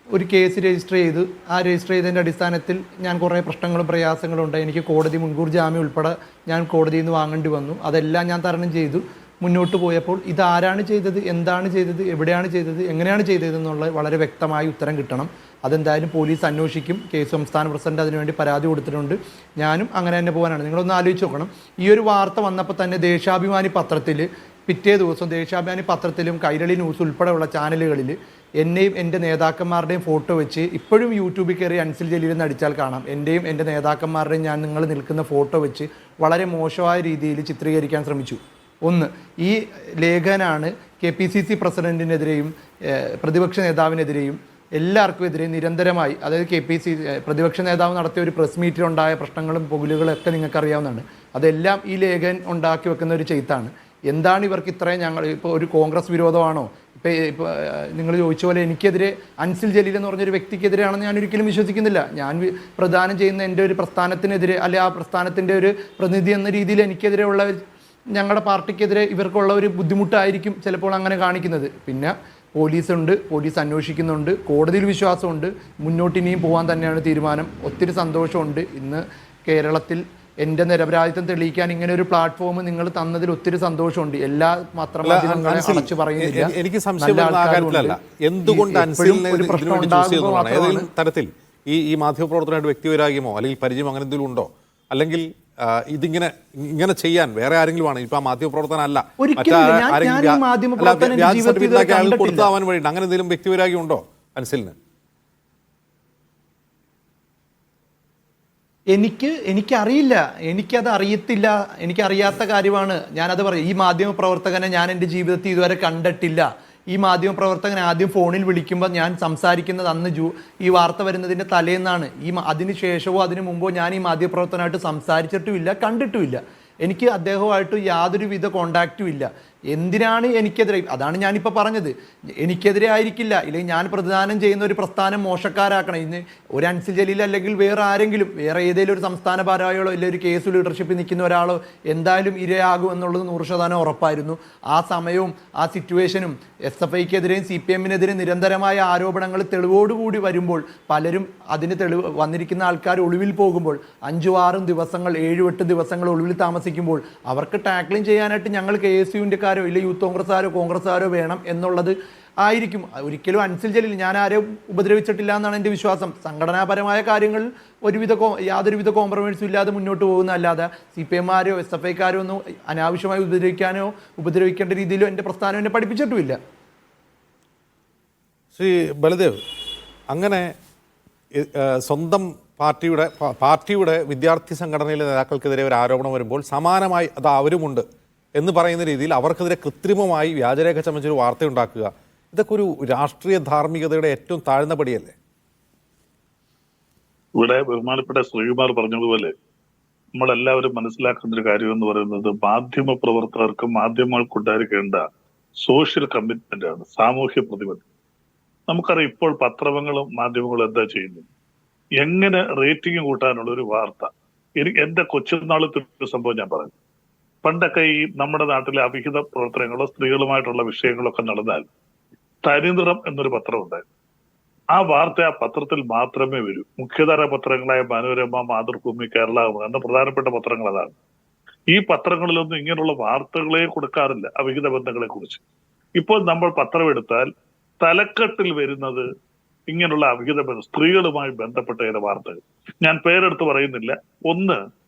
ഒരു കേസ് രജിസ്റ്റർ ചെയ്തു. ആ രജിസ്റ്റർ ചെയ്തതിൻ്റെ അടിസ്ഥാനത്തിൽ ഞാൻ കുറേ പ്രശ്നങ്ങളും പ്രയാസങ്ങളും ഉണ്ടായി. എനിക്ക് കോടതി മുൻകൂർ ജാമ്യം ഉൾപ്പെടെ ഞാൻ കോടതിയിൽ നിന്ന് വാങ്ങേണ്ടി വന്നു. അതെല്ലാം ഞാൻ തരണം ചെയ്തു. മുന്നോട്ട് പോയപ്പോൾ ഇതാരാണ് ചെയ്തത്, എന്താണ് ചെയ്തത്, എവിടെയാണ് ചെയ്തത്, എങ്ങനെയാണ് ചെയ്തതെന്നുള്ള വളരെ വ്യക്തമായ ഉത്തരം കിട്ടണം. അതെന്തായാലും പോലീസ് അന്വേഷിക്കും. സംസ്ഥാന പ്രസിഡന്റ് അതിനുവേണ്ടി പരാതി കൊടുത്തിട്ടുണ്ട്. ഞാനും അങ്ങനെ തന്നെ പോകാനാണ്. നിങ്ങളൊന്ന് ആലോചിച്ച് നോക്കണം. ഈ ഒരു വാർത്ത വന്നപ്പോൾ തന്നെ ദേശാഭിമാനി പത്രത്തിൽ പിറ്റേ ദിവസം ദേശാഭിമാനി പത്രത്തിലും കൈരളി ന്യൂസ് ഉൾപ്പെടെയുള്ള ചാനലുകളിൽ എന്നെയും എൻ്റെ നേതാക്കന്മാരുടെയും ഫോട്ടോ വെച്ച് ഇപ്പോഴും യൂട്യൂബിൽ കയറി അൻസിൽ ജലീൽ എന്ന് അടിച്ചാൽ കാണാം. എൻ്റെയും എൻ്റെ നേതാക്കന്മാരുടെയും നിങ്ങൾ നിൽക്കുന്ന ഫോട്ടോ വെച്ച് വളരെ മോശമായ രീതിയിൽ ചിത്രീകരിക്കാൻ ശ്രമിച്ചു. ഒന്ന്, ഈ ലേഖനാണ് KPCC പ്രസിഡന്റിനെതിരെയും പ്രതിപക്ഷ നേതാവിനെതിരെയും എല്ലാവർക്കും എതിരെ നിരന്തരമായി, അതായത് പ്രതിപക്ഷ നേതാവ് നടത്തിയ ഒരു പ്രസ് മീറ്റിലുണ്ടായ പ്രശ്നങ്ങളും പൊകിലുകളൊക്കെ നിങ്ങൾക്കറിയാവുന്നതാണ്. അതെല്ലാം ഈ ലേഖൻ ഉണ്ടാക്കി വെക്കുന്ന ഒരു ചെയ്ത്താണ്. എന്താണ് ഇവർക്ക് ഇത്രയും, ഞങ്ങൾ ഇപ്പോൾ ഒരു കോൺഗ്രസ് വിരോധമാണോ? ഇപ്പോൾ നിങ്ങൾ ചോദിച്ച പോലെ എനിക്കെതിരെ അൻസിൽ ജലീൽ എന്ന് പറഞ്ഞൊരു വ്യക്തിക്കെതിരെയാണെന്ന് ഞാൻ ഒരിക്കലും വിശ്വസിക്കുന്നില്ല. ഞാൻ പ്രദാനം ചെയ്യുന്ന എൻ്റെ ഒരു പ്രസ്ഥാനത്തിനെതിരെ, അല്ലെ ആ പ്രസ്ഥാനത്തിൻ്റെ ഒരു പ്രതിനിധി എന്ന രീതിയിൽ എനിക്കെതിരെയുള്ള ഞങ്ങളുടെ പാർട്ടിക്കെതിരെ ഇവർക്കുള്ള ഒരു ബുദ്ധിമുട്ടായിരിക്കും ചിലപ്പോൾ അങ്ങനെ കാണിക്കുന്നത്. പിന്നെ പോലീസുണ്ട്, പോലീസ് അന്വേഷിക്കുന്നുണ്ട്, കോടതിയിൽ വിശ്വാസമുണ്ട്, മുന്നോട്ട് ഇനിയും പോകാൻ തന്നെയാണ് തീരുമാനം. ഒത്തിരി സന്തോഷമുണ്ട്. ഇന്ന് കേരളത്തിൽ എൻ്റെ നിരപരാധിത്വം തെളിയിക്കാൻ ഇങ്ങനെ ഒരു പ്ലാറ്റ്ഫോം നിങ്ങൾ തന്നതിൽ ഒത്തിരി സന്തോഷമുണ്ട്. എല്ലാ പത്രമാധ്യമങ്ങളെ അടച്ചു പറയുന്നില്ല. എനിക്ക് സംശയം എന്തുകൊണ്ട് തരത്തിൽ ഈ മാധ്യമപ്രവർത്തനമായിട്ട് വ്യക്തിവൈരാഗ്യമോ അല്ലെങ്കിൽ പരിചയം അങ്ങനെ എന്തെങ്കിലും ഉണ്ടോ? അല്ലെങ്കിൽ ഇതിങ്ങനെ ചെയ്യാൻ വേറെ ആരെങ്കിലും ആണ്? ഇപ്പൊ മാധ്യമപ്രവർത്തനം അല്ല, ഒരിക്കലും ഇല്ല. ഞാൻ ഈ മാധ്യമപ്രവർത്തനം എൻ്റെ ജീവിതത്തിൽ ഇതുവരെ കണ്ടിട്ടില്ല. കൊടുത്താവാൻ വേണ്ടി അങ്ങനെ എന്തെങ്കിലും വ്യക്തിവൈരാഗ്യം ഉണ്ടോ അൻസിലിന്? എനിക്കറിയില്ല, എനിക്കത് അറിയത്തില്ല, എനിക്കറിയാത്ത കാര്യമാണ്. ഞാനത് പറയും, ഈ മാധ്യമ പ്രവർത്തകനെ ഞാൻ എൻ്റെ ജീവിതത്തിൽ ഇതുവരെ കണ്ടിട്ടില്ല. ഈ മാധ്യമ പ്രവർത്തകൻ ആദ്യം ഫോണിൽ വിളിക്കുമ്പോൾ ഞാൻ സംസാരിക്കുന്നത് അന്ന് ഈ വാർത്ത വരുന്നതിൻ്റെ തലേന്നാണ്. അതിന് ശേഷമോ അതിനു മുമ്പോ ഞാൻ ഈ മാധ്യമപ്രവർത്തകനായിട്ട് സംസാരിച്ചിട്ടുമില്ല, കണ്ടിട്ടുമില്ല. എനിക്ക് അദ്ദേഹവുമായിട്ട് യാതൊരുവിധ കോണ്ടാക്റ്റും ഇല്ല. എന്തിനാണ് എനിക്കെതിരെ? അതാണ് ഞാനിപ്പോൾ പറഞ്ഞത്. എനിക്കെതിരെ ആയിരിക്കില്ല, ഇല്ലെങ്കിൽ ഞാൻ പ്രതിദാനം ചെയ്യുന്ന ഒരു പ്രസ്ഥാനം മോശക്കാരാക്കണം. ഇന്ന് ഒരു അൻസിൽ ജലീൽ അല്ലെങ്കിൽ വേറെ ആരെങ്കിലും, വേറെ ഏതെങ്കിലും ഒരു സംസ്ഥാന ഭാരവാഹികളോ അല്ലെങ്കിൽ ഒരു കേസ് ലീഡർഷിപ്പിൽ നിൽക്കുന്ന ഒരാളോ എന്തായാലും ഇരയാകും എന്നുള്ളത് 100% ഉറപ്പായിരുന്നു. ആ സമയവും ആ സിറ്റുവേഷനും SFIക്കെതിരെയും CPMനെതിരെയും നിരന്തരമായ ആരോപണങ്ങൾ തെളിവോടുകൂടി വരുമ്പോൾ, പലരും അതിന് തെളിവ് വന്നിരിക്കുന്ന ആൾക്കാർ ഒളിവിൽ പോകുമ്പോൾ, 5-6 ദിവസങ്ങൾ 7-8 ദിവസങ്ങൾ ഒളിവിൽ താമസിക്കുമ്പോൾ അവർക്ക് ടാക്ലിംഗ് ചെയ്യാനായിട്ട് ഞങ്ങൾ KSUവിൻ്റെ ഇല്ല യൂത്ത് കോൺഗ്രസ്സുകാരോ വേണം എന്നുള്ളത് ആയിരിക്കും. ഒരിക്കലും അൻസിൽ ജലീൽ ഞാൻ ആരെയും ഉപദ്രവിച്ചിട്ടില്ല എന്നാണ് എൻ്റെ വിശ്വാസം. സംഘടനാപരമായ കാര്യങ്ങളിൽ യാതൊരുവിധ കോംപ്രമൈസും ഇല്ലാതെ മുന്നോട്ട് പോകുന്ന അല്ലാതെ CPMമാരോ SFIക്കാരോ ഒന്നും അനാവശ്യമായി ഉപദ്രവിക്കേണ്ട രീതിയിലോ എൻ്റെ പ്രസ്ഥാനം എന്നെ പഠിപ്പിച്ചിട്ടുമില്ല. ശ്രീ ബലദേവ്, അങ്ങനെ സ്വന്തം പാർട്ടിയുടെ വിദ്യാർത്ഥി സംഘടനയിലെ നേതാക്കൾക്കെതിരെ ഒരു ആരോപണം വരുമ്പോൾ സമാനമായി അത് അവരുമുണ്ട് എന്ന് പറയുന്ന രീതിയിൽ അവർക്കെതിരെ കൃത്രിമമായി വ്യാജരേഖ ചമച്ചൊരു വാർത്തയുണ്ടാക്കുക, ഇതൊക്കെ ഒരു രാഷ്ട്രീയ ധാർമ്മികതയുടെ ഏറ്റവും താഴ്ന്ന പടിയല്ലേ? ഇവിടെ ബഹുമാനപ്പെട്ട ശ്രീകുമാർ പറഞ്ഞതുപോലെ നമ്മളെല്ലാവരും മനസ്സിലാക്കുന്ന ഒരു കാര്യം എന്ന് പറയുന്നത്, മാധ്യമ പ്രവർത്തകർക്ക് മാധ്യമങ്ങൾക്കുണ്ടായിരിക്കേണ്ട സോഷ്യൽ കമ്മിറ്റ്മെന്റ് ആണ്, സാമൂഹ്യ പ്രതിബദ്ധത. നമുക്കറിയാം ഇപ്പോൾ പത്രങ്ങളും മാധ്യമങ്ങളും എന്താ ചെയ്യുന്നത്, എങ്ങനെ റേറ്റിംഗ് കൂട്ടാനുള്ള ഒരു വാർത്ത. എന്റെ കൊച്ചുനാളത്തെ ഒരു സംഭവം ഞാൻ പറഞ്ഞു. പണ്ടൊക്കെ ഈ നമ്മുടെ നാട്ടിലെ അവിഹിത പ്രവർത്തനങ്ങളോ സ്ത്രീകളുമായിട്ടുള്ള വിഷയങ്ങളൊക്കെ നടന്നാൽ തനിനിറം എന്നൊരു പത്രം ഉണ്ടായിരുന്നു. ആ വാർത്ത ആ പത്രത്തിൽ മാത്രമേ വരൂ. മുഖ്യധാര പത്രങ്ങളായ മനോരമ, മാതൃഭൂമി, കേരള എന്ന പ്രധാനപ്പെട്ട പത്രങ്ങൾ അതാണ്. ഈ പത്രങ്ങളിലൊന്നും ഇങ്ങനെയുള്ള വാർത്തകളെ കൊടുക്കാറില്ല അവിഹിത ബന്ധങ്ങളെ കുറിച്ച്. ഇപ്പോൾ നമ്മൾ പത്രം എടുത്താൽ തലക്കെട്ടിൽ വരുന്നത് ഇങ്ങനെയുള്ള അവിഹിത ബന്ധം, സ്ത്രീകളുമായി ബന്ധപ്പെട്ട ചില വാർത്തകൾ. ഞാൻ പേരെടുത്ത് പറയുന്നില്ല. ഒന്ന്,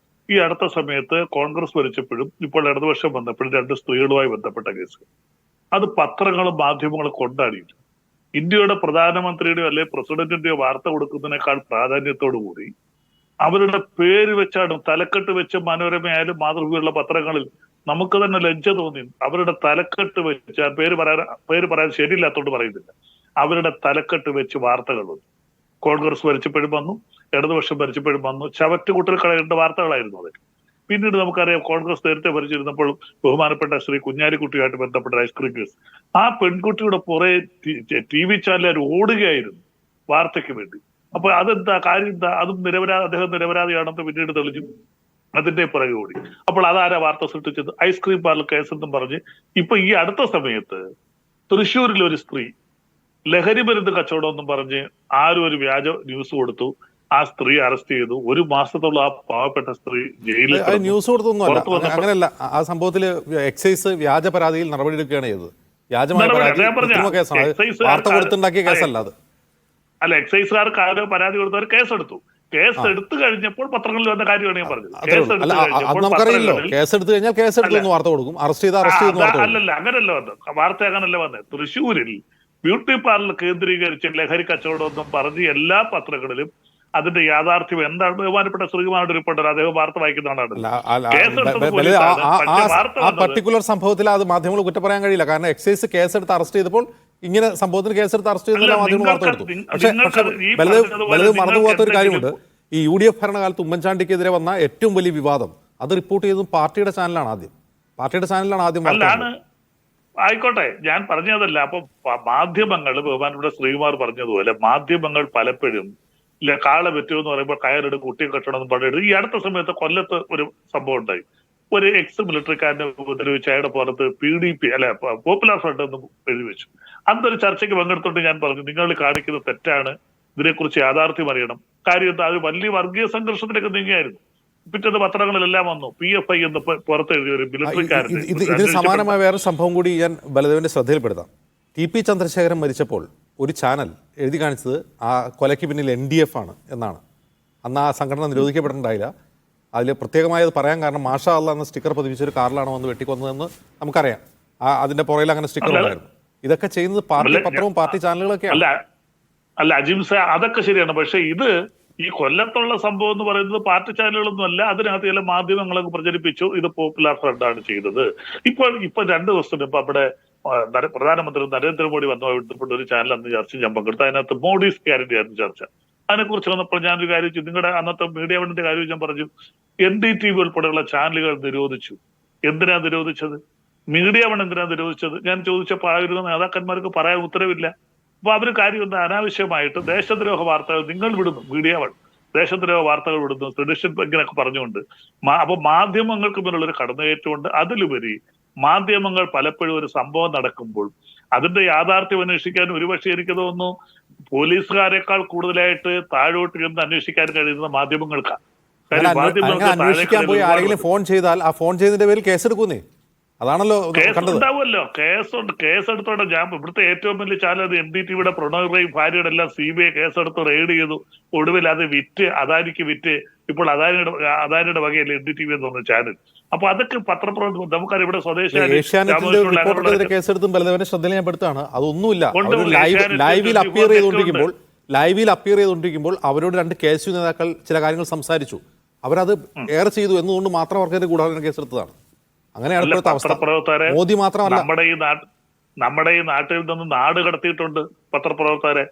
ഈ അടുത്ത സമയത്ത് കോൺഗ്രസ് ഭരിച്ചപ്പോഴും ഇപ്പോൾ ഇടതുപക്ഷം വന്നപ്പോഴും 2 സ്ത്രീകളുമായി ബന്ധപ്പെട്ട കേസുകൾ. അത് പത്രങ്ങളും മാധ്യമങ്ങളും കൊണ്ടാടിയിട്ടു. ഇന്ത്യയുടെ പ്രധാനമന്ത്രിയുടെയോ അല്ലെ പ്രസിഡന്റിന്റെയോ വാർത്ത കൊടുക്കുന്നതിനേക്കാൾ പ്രാധാന്യത്തോടുകൂടി അവരുടെ പേര് വെച്ചാണ്, തലക്കെട്ട് വെച്ച് മനോരമയായാലും മാതൃഭൂമിയുള്ള പത്രങ്ങളിൽ നമുക്ക് തന്നെ ലജ്ജ തോന്നി. അവരുടെ തലക്കെട്ട് വെച്ച്, പേര് പറയാൻ ശരിയില്ലാത്തോണ്ട് പറയുന്നില്ല, അവരുടെ തലക്കെട്ട് വെച്ച് വാർത്തകൾ വന്നു. കോൺഗ്രസ് ഭരിച്ചപ്പോഴും വന്നു, ഇടതുപക്ഷം ഭരിച്ചപ്പോഴും വന്നു. ചവറ്റുകുട്ടൽ കളയേണ്ട വാർത്തകളായിരുന്നു അതൊക്കെ. പിന്നീട് നമുക്കറിയാം, കോൺഗ്രസ് നേരത്തെ ഭരിച്ചിരുന്നപ്പോൾ ബഹുമാനപ്പെട്ട ശ്രീ കുഞ്ഞാലിക്കുട്ടിയുമായിട്ട് ബന്ധപ്പെട്ട ഐസ്ക്രീം കേസ്. ആ പെൺകുട്ടിയുടെ പുറകെ TV ചാനലുകാർ ഓടുകയായിരുന്നു വാർത്തയ്ക്ക് വേണ്ടി. അപ്പൊ അതെന്താ കാര്യം? എന്താ? അതും അദ്ദേഹം നിരപരാധിയാണെന്ന് പിന്നീട് തെളിഞ്ഞു. അതിന്റെ പുറകെ ഓടി. അപ്പോൾ അതാരാ വാർത്ത സൃഷ്ടിച്ചത്? ഐസ്ക്രീം പാർലർ കേസ് എന്നും പറഞ്ഞ് ഇപ്പൊ ഈ അടുത്ത സമയത്ത് തൃശ്ശൂരിൽ ഒരു സ്ത്രീ ലഹരി മരുന്ന് കച്ചവടം എന്നും പറഞ്ഞ് ആരും ഒരു വ്യാജ ന്യൂസ് കൊടുത്തു. ആ സ്ത്രീ അറസ്റ്റ് ചെയ്തു. 1 മാസത്തോളം ആ പാവപ്പെട്ട സ്ത്രീ ജയിലിൽ. ന്യൂസ് കൊടുത്തൊന്നുമല്ല, അങ്ങനെയല്ല. ആ സംഭവത്തിൽ എക്സൈസ് വ്യാജ പരാതിയിൽ നടപടിയെടുക്കുകയാണ് ചെയ്തത്. വ്യാജമായ വാർത്ത കൊടുത്തുണ്ടാക്കിയ കേസല്ല അത്. അല്ല, എക്സൈസുകാർക്ക് ആരോ പരാതി കൊടുത്തവർ കേസെടുത്തു. കേസ് എടുത്തു കഴിഞ്ഞപ്പോൾ പത്രങ്ങളിൽ വന്ന കാര്യമാണ് ഞാൻ പറഞ്ഞത്. നമുക്കറിയില്ലോ, കേസ് എടുത്തു കഴിഞ്ഞാൽ കേസെടുത്തു വാർത്ത കൊടുക്കും, അറസ്റ്റ് ചെയ്ത് അറസ്റ്റ് ചെയ്തു. അല്ലല്ല, അങ്ങനല്ല വന്നത്. വാർത്ത അങ്ങനല്ല വന്നത്. തൃശ്ശൂരിൽ ബ്യൂട്ടി പാർലർ കേന്ദ്രീകരിച്ച് ലഹരി കച്ചവടം എന്നും പറഞ്ഞ് എല്ലാ പത്രങ്ങളിലും അതിന്റെ യാഥാർത്ഥ്യം എന്താണ്? ബഹുമാനപ്പെട്ട ശ്രീകുമാരുടെ റിപ്പോർട്ടർ, അദ്ദേഹം വാർത്ത വായിക്കുന്നതാണ്. ആ പർട്ടിക്കുലർ സംഭവത്തിൽ അത് മാധ്യമങ്ങൾ കുറ്റം പറയാൻ കഴിയില്ല. കാരണം എക്സൈസ് കേസെടുത്ത് അറസ്റ്റ് ചെയ്തപ്പോൾ ഇങ്ങനെ സംഭവത്തിന് കേസെടുത്ത് അറസ്റ്റ് ചെയ്തെല്ലാം മാധ്യമങ്ങൾ വാർത്ത കൊടുത്തു. പക്ഷേ ബലദേവ് മറന്നുപോകാത്ത ഒരു കാര്യമുണ്ട്. ഈ UDF ഭരണകാലത്ത് ഉമ്മൻചാണ്ടിക്കെതിരെ വന്ന ഏറ്റവും വലിയ വിവാദം അത് റിപ്പോർട്ട് ചെയ്തതും പാർട്ടിയുടെ ചാനലാണ് ആദ്യം. ആയിക്കോട്ടെ, ഞാൻ പറഞ്ഞതല്ല. അപ്പൊ മാധ്യമങ്ങൾ, ബഹുമാനപ്പെട്ട ശ്രീകുമാർ പറഞ്ഞതുപോലെ, മാധ്യമങ്ങൾ പലപ്പോഴും കാള പറ്റുമെന്ന് പറയുമ്പോൾ കയറെടുക്കും, കുട്ടിയെ കെട്ടണം എന്ന് പറഞ്ഞിട്ട്. ഈ അടുത്ത സമയത്ത് കൊല്ലത്ത് ഒരു സംഭവം ഉണ്ടായി. ഒരു എക്സ് മിലിറ്ററിക്കാരനെ ഉപദ്രവിച്ച് അയാളുടെ പുറത്ത് PDP അല്ല പോപ്പുലർ ഫ്രണ്ട് എന്ന് എഴുതി വെച്ചു. അന്നൊരു ചർച്ചയ്ക്ക് പങ്കെടുത്തോണ്ട് ഞാൻ പറഞ്ഞു, നിങ്ങൾ കാണിക്കുന്നത് തെറ്റാണ്, ഇതിനെക്കുറിച്ച് യാഥാർത്ഥ്യം അറിയണം. കാര്യം എന്താ? അത് വലിയ വർഗീയ സംഘർഷത്തിലേക്ക് നീങ്ങിയായിരുന്നു. പിറ്റേന്ന് പത്രങ്ങളിലെല്ലാം വന്നു PFI എന്ന് പുറത്തെഴുതിയ ഒരു മിലിറ്ററിക്കാരൻ. ഇതിന് സമാനമായ വേറെ സംഭവം കൂടി ഞാൻ ബലദേവന്റെ ശ്രദ്ധയിൽപ്പെടുത്താം. TP ചന്ദ്രശേഖരൻ മരിച്ചപ്പോൾ ഒരു ചാനൽ എഴുതി കാണിച്ചത് ആ കൊലയ്ക്ക് പിന്നിൽ NDF ആണ് എന്നാണ്. അന്ന് ആ സംഘടന നിരോധിക്കപ്പെട്ടിട്ടുണ്ടായില്ല. അതിൽ പ്രത്യേകമായി അത് പറയാൻ കാരണം മാഷാ അല്ലാ എന്ന സ്റ്റിക്കർ പതിപ്പിച്ചൊരു കാറിലാണ് വന്ന് വെട്ടിക്കൊന്നതെന്ന് നമുക്കറിയാം. അതിന്റെ പുറകിൽ അങ്ങനെ സ്റ്റിക്കർ ഉണ്ടായിരുന്നു. ഇതൊക്കെ ചെയ്യുന്നത് പാർട്ടി പത്രവും പാർട്ടി ചാനലുകളൊക്കെയാണ്. അല്ല അജിംസ, അതൊക്കെ ശരിയാണ്. പക്ഷെ ഇത് ഈ കൊല്ലത്തുള്ള സംഭവം എന്ന് പറയുന്നത് പാർട്ടി ചാനലുകളൊന്നും അല്ല. അതിനകത്ത് ചില മാധ്യമങ്ങളൊക്കെ പ്രചരിപ്പിച്ചു ഇത് പോപ്പുലർ ഫ്രണ്ടാണ് ചെയ്തത്. ഇപ്പൊ 2 ദിവസത്തിന് ഇപ്പൊ അവിടെ പ്രധാനമന്ത്രി നരേന്ദ്രമോദി വന്നപ്പോൾ ഒരു ചാനൽ അന്ന് ചർച്ച ഞാൻ പങ്കെടുത്തു. അതിനകത്ത് മോഡീസ് ഗ്യാരണ്ടി ആയിരുന്നു ചർച്ച. അതിനെക്കുറിച്ച് വന്നപ്പോൾ ഞാനൊരു കാര്യം ചെയ്തു. നിങ്ങളുടെ അന്നത്തെ മീഡിയ വണ്ടിന്റെ കാര്യം ഞാൻ പറഞ്ഞു. NDTV ഉൾപ്പെടെയുള്ള ചാനലുകൾ നിരോധിച്ചു. എന്തിനാ നിരോധിച്ചത്? മീഡിയ വൺ എന്തിനാ നിരോധിച്ചത്? ഞാൻ ചോദിച്ചപ്പോൾ ആയിരുന്ന നേതാക്കന്മാർക്ക് പറയാൻ ഉത്തരവില്ല. അപ്പൊ അവര് കാര്യം എന്താ, അനാവശ്യമായിട്ട് ദേശദ്രോഹ വാർത്തകൾ നിങ്ങൾ വിടുന്നു. മീഡിയ വൺ ദേശദ്രോഹ വാർത്തകൾ വിടുന്നു, ട്രഡീഷൻ ഇങ്ങനെയൊക്കെ പറഞ്ഞുകൊണ്ട്. അപ്പൊ മാധ്യമങ്ങൾക്ക് മുന്നിലുള്ളൊരു കടന്നുകയറ്റമുണ്ട്. അതിലുപരി മാധ്യമങ്ങൾ പലപ്പോഴും ഒരു സംഭവം നടക്കുമ്പോൾ അതിന്റെ യാഥാർത്ഥ്യം അന്വേഷിക്കാൻ ഒരുപക്ഷെ എനിക്ക് തോന്നുന്നു പോലീസുകാരെക്കാൾ കൂടുതലായിട്ട് താഴോട്ട് ചെന്ന് അന്വേഷിക്കാൻ കഴിയുന്ന മാധ്യമങ്ങൾക്കാണ്. അന്വേഷിക്കാൻ പോയി ആരെങ്കിലും ഫോൺ ചെയ്താൽ ആ ഫോൺ ചെയ്തതിന്റെ പേരിൽ കേസെടുക്കുന്നേ. അതാണല്ലോ കേസുണ്ടാവുമല്ലോ. കേസെടുത്തോടെ ഞാൻ ഇവിടുത്തെ ഏറ്റവും വലിയ ചാനൽ NDTVയുടെ പ്രണോയ് ഭാര്യയുടെ എല്ലാം CBI കേസെടുത്ത് റെയ്ഡ് ചെയ്തു. ഒടുവിൽ അത് വിറ്റ് അദാനിക്ക് വിറ്റ് ഇപ്പോൾ അദാനിയുടെ വകയല്ലേ NDTV എന്ന് പറഞ്ഞ ചാനൽ. അപ്പൊ അതൊക്കെ പത്രപ്രവർത്തനം നമുക്കറിയാം. ഇവിടെ സ്വദേശി കേസെടുത്തും ബലദേവനെ ശ്രദ്ധയിൽപ്പെടുത്താണ്. അതൊന്നുമില്ല. ലൈവിൽ അപ്പിയർ ചെയ്തുകൊണ്ടിരിക്കുമ്പോൾ അവരോട് 2 KSU നേതാക്കൾ ചില കാര്യങ്ങൾ സംസാരിച്ചു. അവരത് എയർ ചെയ്തു എന്നതുകൊണ്ട് മാത്രം അവർക്കെതിരെ ഗൂഢാലോചന കേസെടുത്തതാണ്. അങ്ങനെയാണ് ഇപ്പോഴത്തെ അവസ്ഥ. മോദി മാത്രമല്ല, നമ്മുടെ ഈ നാട്ടിൽ നിന്ന് നാട് കടത്തിയിട്ടുണ്ട് പത്രപ്രവർത്തകരെ.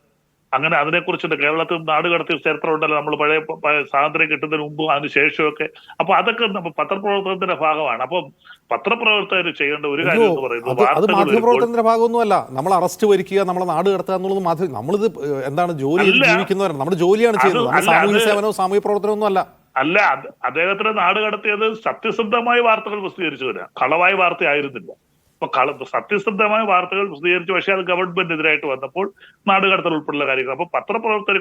അങ്ങനെ അതിനെക്കുറിച്ചുണ്ട്. കേരളത്തിൽ നാട് കടത്തിയ ചരിത്രം ഉണ്ടല്ലോ, നമ്മൾ പഴയ സ്വാതന്ത്ര്യം കിട്ടുന്നതിന് മുമ്പും അതിന് ശേഷമൊക്കെ. അപ്പൊ അതൊക്കെ പത്രപ്രവർത്തനത്തിന്റെ ഭാഗമാണ്. അപ്പം പത്രപ്രവർത്തകർ ചെയ്യേണ്ട ഒരു കാര്യം എന്ന് പറയുന്നത് അത് മാധ്യമപ്രവർത്തനത്തിന്റെ ഭാഗമൊന്നുമല്ല. നമ്മൾ അറസ്റ്റ് വരിക്കുക, നമ്മളെ നാട് കടത്തുക എന്നുള്ളത് മാധ്യമം. നമ്മളിത് എന്താണ് ജോലി ജീവിക്കുന്നവരാണ്. നമ്മുടെ ജോലിയാണ് ചെയ്യുന്നത്. സാമൂഹ്യ സേവനവും സാമൂഹ്യ പ്രവർത്തനമൊന്നും അല്ല. അദ്ദേഹത്തിന്റെ നാട് കടത്തിയത് സത്യസന്ധമായ വാർത്തകൾ പ്രസിദ്ധീകരിച്ചു വരാം, കളവായ വാർത്തയായിരുന്നില്ല. അപ്പൊ സത്യസന്ധമായ വാർത്തകൾ പ്രസിദ്ധീകരിച്ചു. പക്ഷെ അത് ഗവൺമെന്റിനെതിരായിട്ട് വന്നപ്പോൾ നാട് കടത്തൽ ഉൾപ്പെടെയുള്ള കാര്യങ്ങൾ. അപ്പൊ പത്രപ്രവർത്തകർ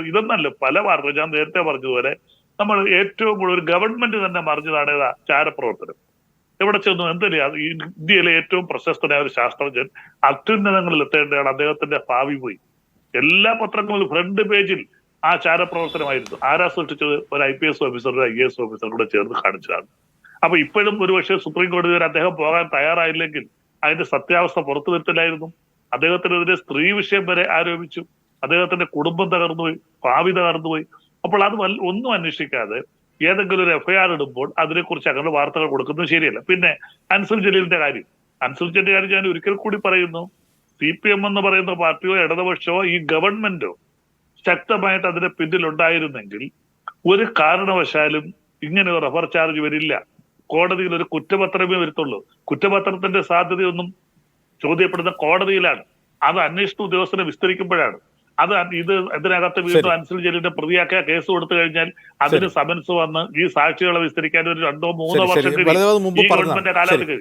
ഇതൊന്നല്ല, പല വാർത്തകൾ ഞാൻ നേരത്തെ പറഞ്ഞതുപോലെ നമ്മൾ ഏറ്റവും കൂടുതൽ ഗവൺമെന്റ് തന്നെ മറിഞ്ഞതാണ് ചാരപ്രവർത്തനം. എവിടെ ചെന്നു എന്തിനാ? ഇന്ത്യയിലെ ഏറ്റവും പ്രശസ്തനായ ഒരു ശാസ്ത്രജ്ഞൻ അത്യുന്നതങ്ങളിൽ എത്തേണ്ടതാണ്. അദ്ദേഹത്തിന്റെ ഭാവി പോയി. എല്ലാ പത്രങ്ങളും ഫ്രണ്ട് പേജിൽ ആ ചാരപ്രവർത്തനമായിരുന്നു. ആരാ സൃഷ്ടിച്ചത്? ഒരു IPS ഓഫീസർ, ഒരു IAS ഓഫീസർ കൂടെ ചേർന്ന് കാണിച്ചതാണ്. അപ്പൊ ഇപ്പോഴും ഒരുപക്ഷെ സുപ്രീം കോടതി വരെ അദ്ദേഹം പോകാൻ തയ്യാറായില്ലെങ്കിൽ അതിന്റെ സത്യാവസ്ഥ പുറത്തു വരുത്തില്ലായിരുന്നു. അദ്ദേഹത്തിനെതിരെ സ്ത്രീ വിഷയം വരെ ആരോപിച്ചു. അദ്ദേഹത്തിന്റെ കുടുംബം തകർന്നുപോയി, ഭാവി തകർന്നുപോയി. അപ്പോൾ അത് ഒന്നും അന്വേഷിക്കാതെ ഏതെങ്കിലും ഒരു FIR ഇടുമ്പോൾ അതിനെക്കുറിച്ച് അങ്ങനെ വാർത്തകൾ കൊടുക്കുന്നത് ശരിയല്ല. പിന്നെ അൻസർ ജലീലിന്റെ കാര്യം ഞാൻ ഒരിക്കൽ കൂടി പറയുന്നു. CPM എന്ന് പറയുന്ന പാർട്ടിയോ ഇടതുപക്ഷമോ ഈ ഗവൺമെന്റോ ശക്തമായിട്ട് അതിന്റെ പിന്നിലുണ്ടായിരുന്നെങ്കിൽ ഒരു കാരണവശാലും ഇങ്ങനെ ഒരു റഫർ ചാർജ് വരില്ല. കോടതിയിൽ ഒരു കുറ്റപത്രമേ വരുത്തുള്ളൂ. കുറ്റപത്രത്തിന്റെ സാധ്യതയൊന്നും ചോദ്യപ്പെടുന്ന കോടതിയിലാണ്. അത് അന്വേഷണ ഉദ്യോഗസ്ഥനെ വിസ്തരിക്കുമ്പോഴാണ്. ഇത് ഇതിനകത്ത് വീണ്ടും അൻസർ ജലീലിന്റെ പ്രതിയാക്കിയ കേസ് കൊടുത്തു കഴിഞ്ഞാൽ അതിന് സമൻസ് വന്ന് ഈ സാക്ഷികളെ വിസ്തരിക്കാൻ ഒരു 2-3 വർഷം കാലാവധി.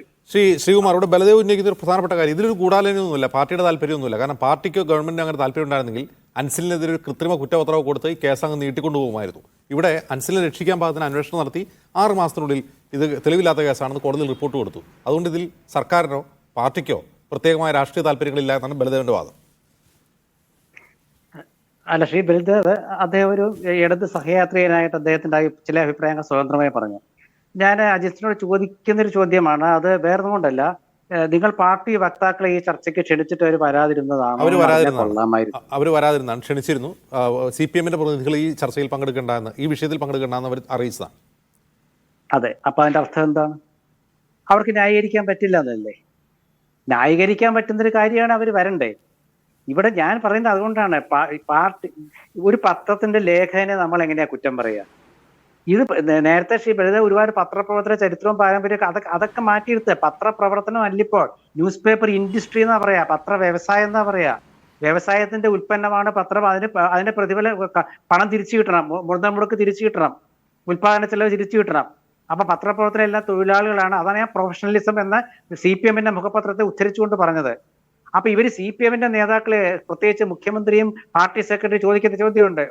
ശ്രീകുമാർ, ഇവിടെ ബലദേവ് ഉന്നയിക്കുന്ന ഒരു പ്രധാനപ്പെട്ട കാര്യം, ഇതിലൊരു ഗൂഢാലോചനയൊന്നുമില്ല, പാർട്ടിയുടെ താല്പര്യമൊന്നുമില്ല. കാരണം പാർട്ടിക്കോ ഗവൺമെന്റിനോ അങ്ങനെ താല്പര്യം ഉണ്ടായിരുന്നെങ്കിൽ അൻസിലിനെതിരെ ഒരു കൃത്രിമ കുറ്റപത്രമോ കൊടുത്ത് ഈ കേസ് അങ്ങ് നീട്ടിക്കൊണ്ടുപോകുമായിരുന്നു. ഇവിടെ അൻസിലിനെ രക്ഷിക്കാൻ പാകത്തിന് അന്വേഷണം നടത്തി 6 മാസത്തിനുള്ളിൽ ഇത് തെളിവില്ലാത്ത കേസാണെന്ന് കോടതിയിൽ റിപ്പോർട്ട് കൊടുത്തു. അതുകൊണ്ട് ഇതിൽ സർക്കാരിനോ പാർട്ടിക്കോ പ്രത്യേകമായ രാഷ്ട്രീയ താല്പര്യങ്ങളില്ല എന്നാണ് ബലദേവന്റെ വാദം. അല്ല, ശ്രീ ബലദേവ് അദ്ദേഹം ഒരു ഇടത് സഹയാത്രികനായിട്ട് അദ്ദേഹത്തിന്റെ ചില അഭിപ്രായങ്ങൾ സ്വതന്ത്രമായി പറഞ്ഞു. ഞാൻ അജിത്തിനോട് ചോദിക്കുന്നൊരു ചോദ്യമാണ്. അത് വേറൊന്നും കൊണ്ടല്ല, നിങ്ങൾ പാർട്ടി വക്താക്കളെ ഈ ചർച്ചയ്ക്ക് ക്ഷണിച്ചിട്ട് അവർ വരാതിരുന്നതാണ്. അവർ വരാതിരുന്നാണ്, ക്ഷണിച്ചിരുന്നു. CPMന്റെ പ്രതിനിധികൾ ഈ ചർച്ചയിൽ പങ്കെടുക്കേണ്ടെന്ന്, ഈ വിഷയത്തിൽ പങ്കെടുക്കേണ്ടെന്ന് അവർ അറിയിച്ചതാണ്. അതെ. അപ്പൊ അതിന്റെ അർത്ഥം എന്താണ്? അവർക്ക് ന്യായീകരിക്കാൻ പറ്റില്ല എന്നല്ലേ? ന്യായീകരിക്കാൻ പറ്റുന്നൊരു കാര്യമാണ് അവർ വരണ്ടേ. ഇവിടെ ഞാൻ പറയുന്നത് അതുകൊണ്ടാണ്, പാർട്ടി ഒരു പത്രത്തിന്റെ ലേഖനെ നമ്മൾ എങ്ങനെയാ കുറ്റം പറയുക? ഇത് നേരത്തെ ശ്രീ ബലദേവ് ഒരുപാട് പത്രപ്രവർത്തന ചരിത്രവും പാരമ്പര്യമൊക്കെ അതൊക്കെ മാറ്റിയെടുത്ത് പത്രപ്രവർത്തനം അല്ലിപ്പോൾ ന്യൂസ് പേപ്പർ ഇൻഡസ്ട്രി എന്നാ പറയാ, പത്ര വ്യവസായം എന്നാ പറയാ. വ്യവസായത്തിന്റെ ഉൽപ്പന്നമാണ് പത്രം. അതിന്റെ പ്രതിഫലം പണം തിരിച്ചു കിട്ടണം, മുതൽമുടക്ക് തിരിച്ചു കിട്ടണം, ഉൽപാദന ചെലവ് തിരിച്ചു കിട്ടണം. അപ്പൊ പത്രപ്രവർത്തനം എല്ലാം തൊഴിലാളികളാണ്. അതാണ് ഞാൻ പ്രൊഫഷണലിസം എന്ന CPMന്റെ മുഖപത്രത്തെ ഉദ്ധരിച്ചുകൊണ്ട് പറഞ്ഞത്. അപ്പൊ ഇവര് CPMന്റെ നേതാക്കളെ, പ്രത്യേകിച്ച് മുഖ്യമന്ത്രിയും പാർട്ടി സെക്രട്ടറി ചോദിക്കുന്ന ചോദ്യമുണ്ട്,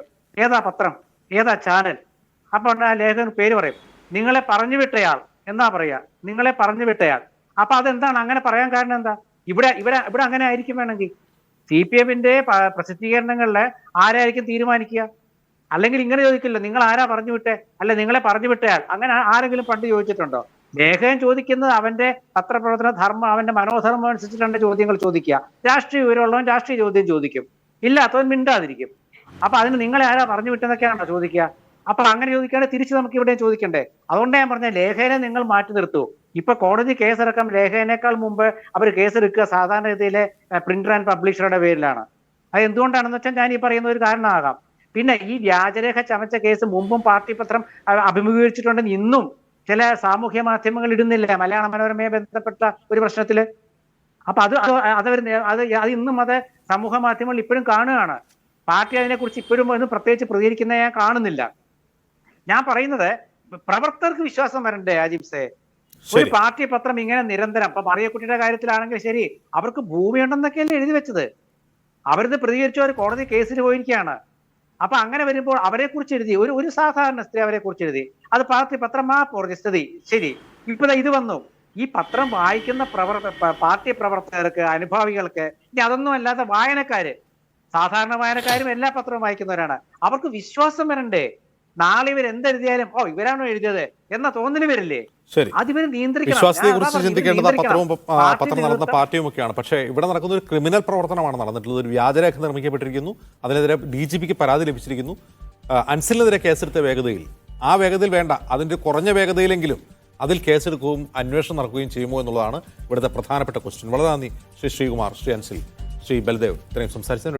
ഏതാ പത്രം, ഏതാ ചാനൽ? അപ്പൊ ആ ലേഖകൻ പേര് പറയും, നിങ്ങളെ പറഞ്ഞു വിട്ടയാൾ എന്നാ പറയാ, നിങ്ങളെ പറഞ്ഞു വിട്ടയാൾ. അപ്പൊ അതെന്താണ് അങ്ങനെ പറയാൻ കാരണം എന്താ? ഇവിടെ അങ്ങനെ ആയിരിക്കും. വേണമെങ്കിൽ CPMന്റെ പ്രസിദ്ധീകരണങ്ങളിലെ ആരായിരിക്കും തീരുമാനിക്കുക? അല്ലെങ്കിൽ ഇങ്ങനെ ചോദിക്കില്ല, നിങ്ങൾ ആരാ പറഞ്ഞു വിട്ടേ, അല്ലെ നിങ്ങളെ പറഞ്ഞു വിട്ടയാൾ, അങ്ങനെ ആരെങ്കിലും പണ്ട് ചോദിച്ചിട്ടുണ്ടോ? ലേഖകൻ ചോദിക്കുന്നത് അവന്റെ പത്രപ്രവർത്തന ധർമ്മം, അവന്റെ മനോധർമ്മം അനുസരിച്ചിട്ടാണ് ചോദ്യങ്ങൾ ചോദിക്കുക. രാഷ്ട്രീയ വിവരമുള്ളവൻ രാഷ്ട്രീയ ചോദ്യം ചോദിക്കും, ഇല്ലാത്തവൻ മിണ്ടാതിരിക്കും. അപ്പൊ അതിന് നിങ്ങളെ ആരാ പറഞ്ഞു വിട്ടെന്നൊക്കെയാണോ ചോദിക്കുക? അപ്പൊ അങ്ങനെ ചോദിക്കുകയാണെങ്കിൽ തിരിച്ച് നമുക്ക് ഇവിടെ ചോദിക്കണ്ടേ? അതുകൊണ്ടാണ് ഞാൻ പറഞ്ഞ ലേഖകനെ നിങ്ങൾ മാറ്റി നിർത്തൂ. ഇപ്പൊ കോടതി കേസെടുക്കാൻ ലേഖകനേക്കാൾ മുമ്പ് അവർ കേസെടുക്കുക സാധാരണ രീതിയിലെ പ്രിന്റർ ആൻഡ് പബ്ലിഷറുടെ പേരിലാണ്. അത് എന്തുകൊണ്ടാണെന്ന് വെച്ചാൽ ഞാൻ ഈ പറയുന്ന ഒരു കാരണമാകാം. പിന്നെ ഈ വ്യാജരേഖ ചമച്ച കേസ് മുമ്പും പാർട്ടി പത്രം അഭിമുഖീകരിച്ചിട്ടുണ്ടെന്ന് ഇന്നും ചില സാമൂഹ്യ മാധ്യമങ്ങൾ ഇടുന്നില്ല മലയാള മനോരമയെ ബന്ധപ്പെട്ട ഒരു പ്രശ്നത്തില്. അപ്പൊ അത് ഇന്നും അത് സമൂഹ മാധ്യമങ്ങൾ ഇപ്പോഴും കാണുകയാണ്. പാർട്ടി അതിനെക്കുറിച്ച് ഇപ്പോഴും ഒന്നും പ്രത്യേകിച്ച് പ്രതികരിക്കുന്ന ഞാൻ കാണുന്നില്ല. ഞാൻ പറയുന്നത് പ്രവർത്തകർക്ക് വിശ്വാസം വരണ്ടേ അജിംസെ? ഒരു പാർട്ടി പത്രം ഇങ്ങനെ നിരന്തരം, ഇപ്പൊ മറിയക്കുട്ടിയുടെ കാര്യത്തിലാണെങ്കിൽ ശരി, അവർക്ക് ഭൂമി ഉണ്ടെന്നൊക്കെയല്ലേ എഴുതി വെച്ചത്. അവരിത് പ്രതികരിച്ചു, അവർ കോടതി കേസിൽ പോയിരിക്കുകയാണ്. അപ്പൊ അങ്ങനെ വരുമ്പോൾ അവരെ കുറിച്ച് എഴുതി, ഒരു സാധാരണ സ്ത്രീ അവരെ കുറിച്ച് എഴുതി, അത് പാർട്ടി പത്രം സ്ഥിതി ശരി. ഇപ്പൊ ഇത് വന്നു, ഈ പത്രം വായിക്കുന്ന പാർട്ടി പ്രവർത്തകർക്ക്, അനുഭാവികൾക്ക്, ഇനി അതൊന്നും അല്ലാതെ വായനക്കാര്, സാധാരണ വായനക്കാരും എല്ലാ പത്രവും വായിക്കുന്നവരാണ്, അവർക്ക് വിശ്വാസം വരണ്ടേ? നാളെ ഇവർ എന്തെഴുതിയാലും ഇവരാണോ എഴുതിയത് എന്ന തോന്നല് വരില്ലേ? ശരി, അതിവരെ നിയന്ത്രിക്കണം. വിശ്വാസത്തെ കുറിച്ച് ചിന്തിക്കേണ്ടത് പത്രം നടന്ന പാർട്ടിയും ഒക്കെയാണ്. പക്ഷേ ഇവിടെ നടക്കുന്ന ഒരു ക്രിമിനൽ പ്രവർത്തനമാണ് നടന്നിട്ടുള്ളത്. ഒരു വ്യാജരേഖ നിർമ്മിക്കപ്പെട്ടിരിക്കുന്നു, അതിനെതിരെ DGPക്ക് പരാതി ലഭിച്ചിരിക്കുന്നു. അൻസിലിനെതിരെ കേസെടുത്ത വേഗതയിൽ, ആ വേഗതയിൽ വേണ്ട, അതിൻ്റെ കുറഞ്ഞ വേഗതയിലെങ്കിലും അതിൽ കേസെടുക്കുകയും അന്വേഷണം നടക്കുകയും ചെയ്യുമോ എന്നുള്ളതാണ് ഇവിടുത്തെ പ്രധാനപ്പെട്ട ക്വസ്റ്റ്യൻ. വളരെ നന്ദി ശ്രീ ശ്രീകുമാർ, ശ്രീ അൻസിൽ, ശ്രീ ബൽദേവ്, ഇത്രയും സംസാരിച്ചതിന്.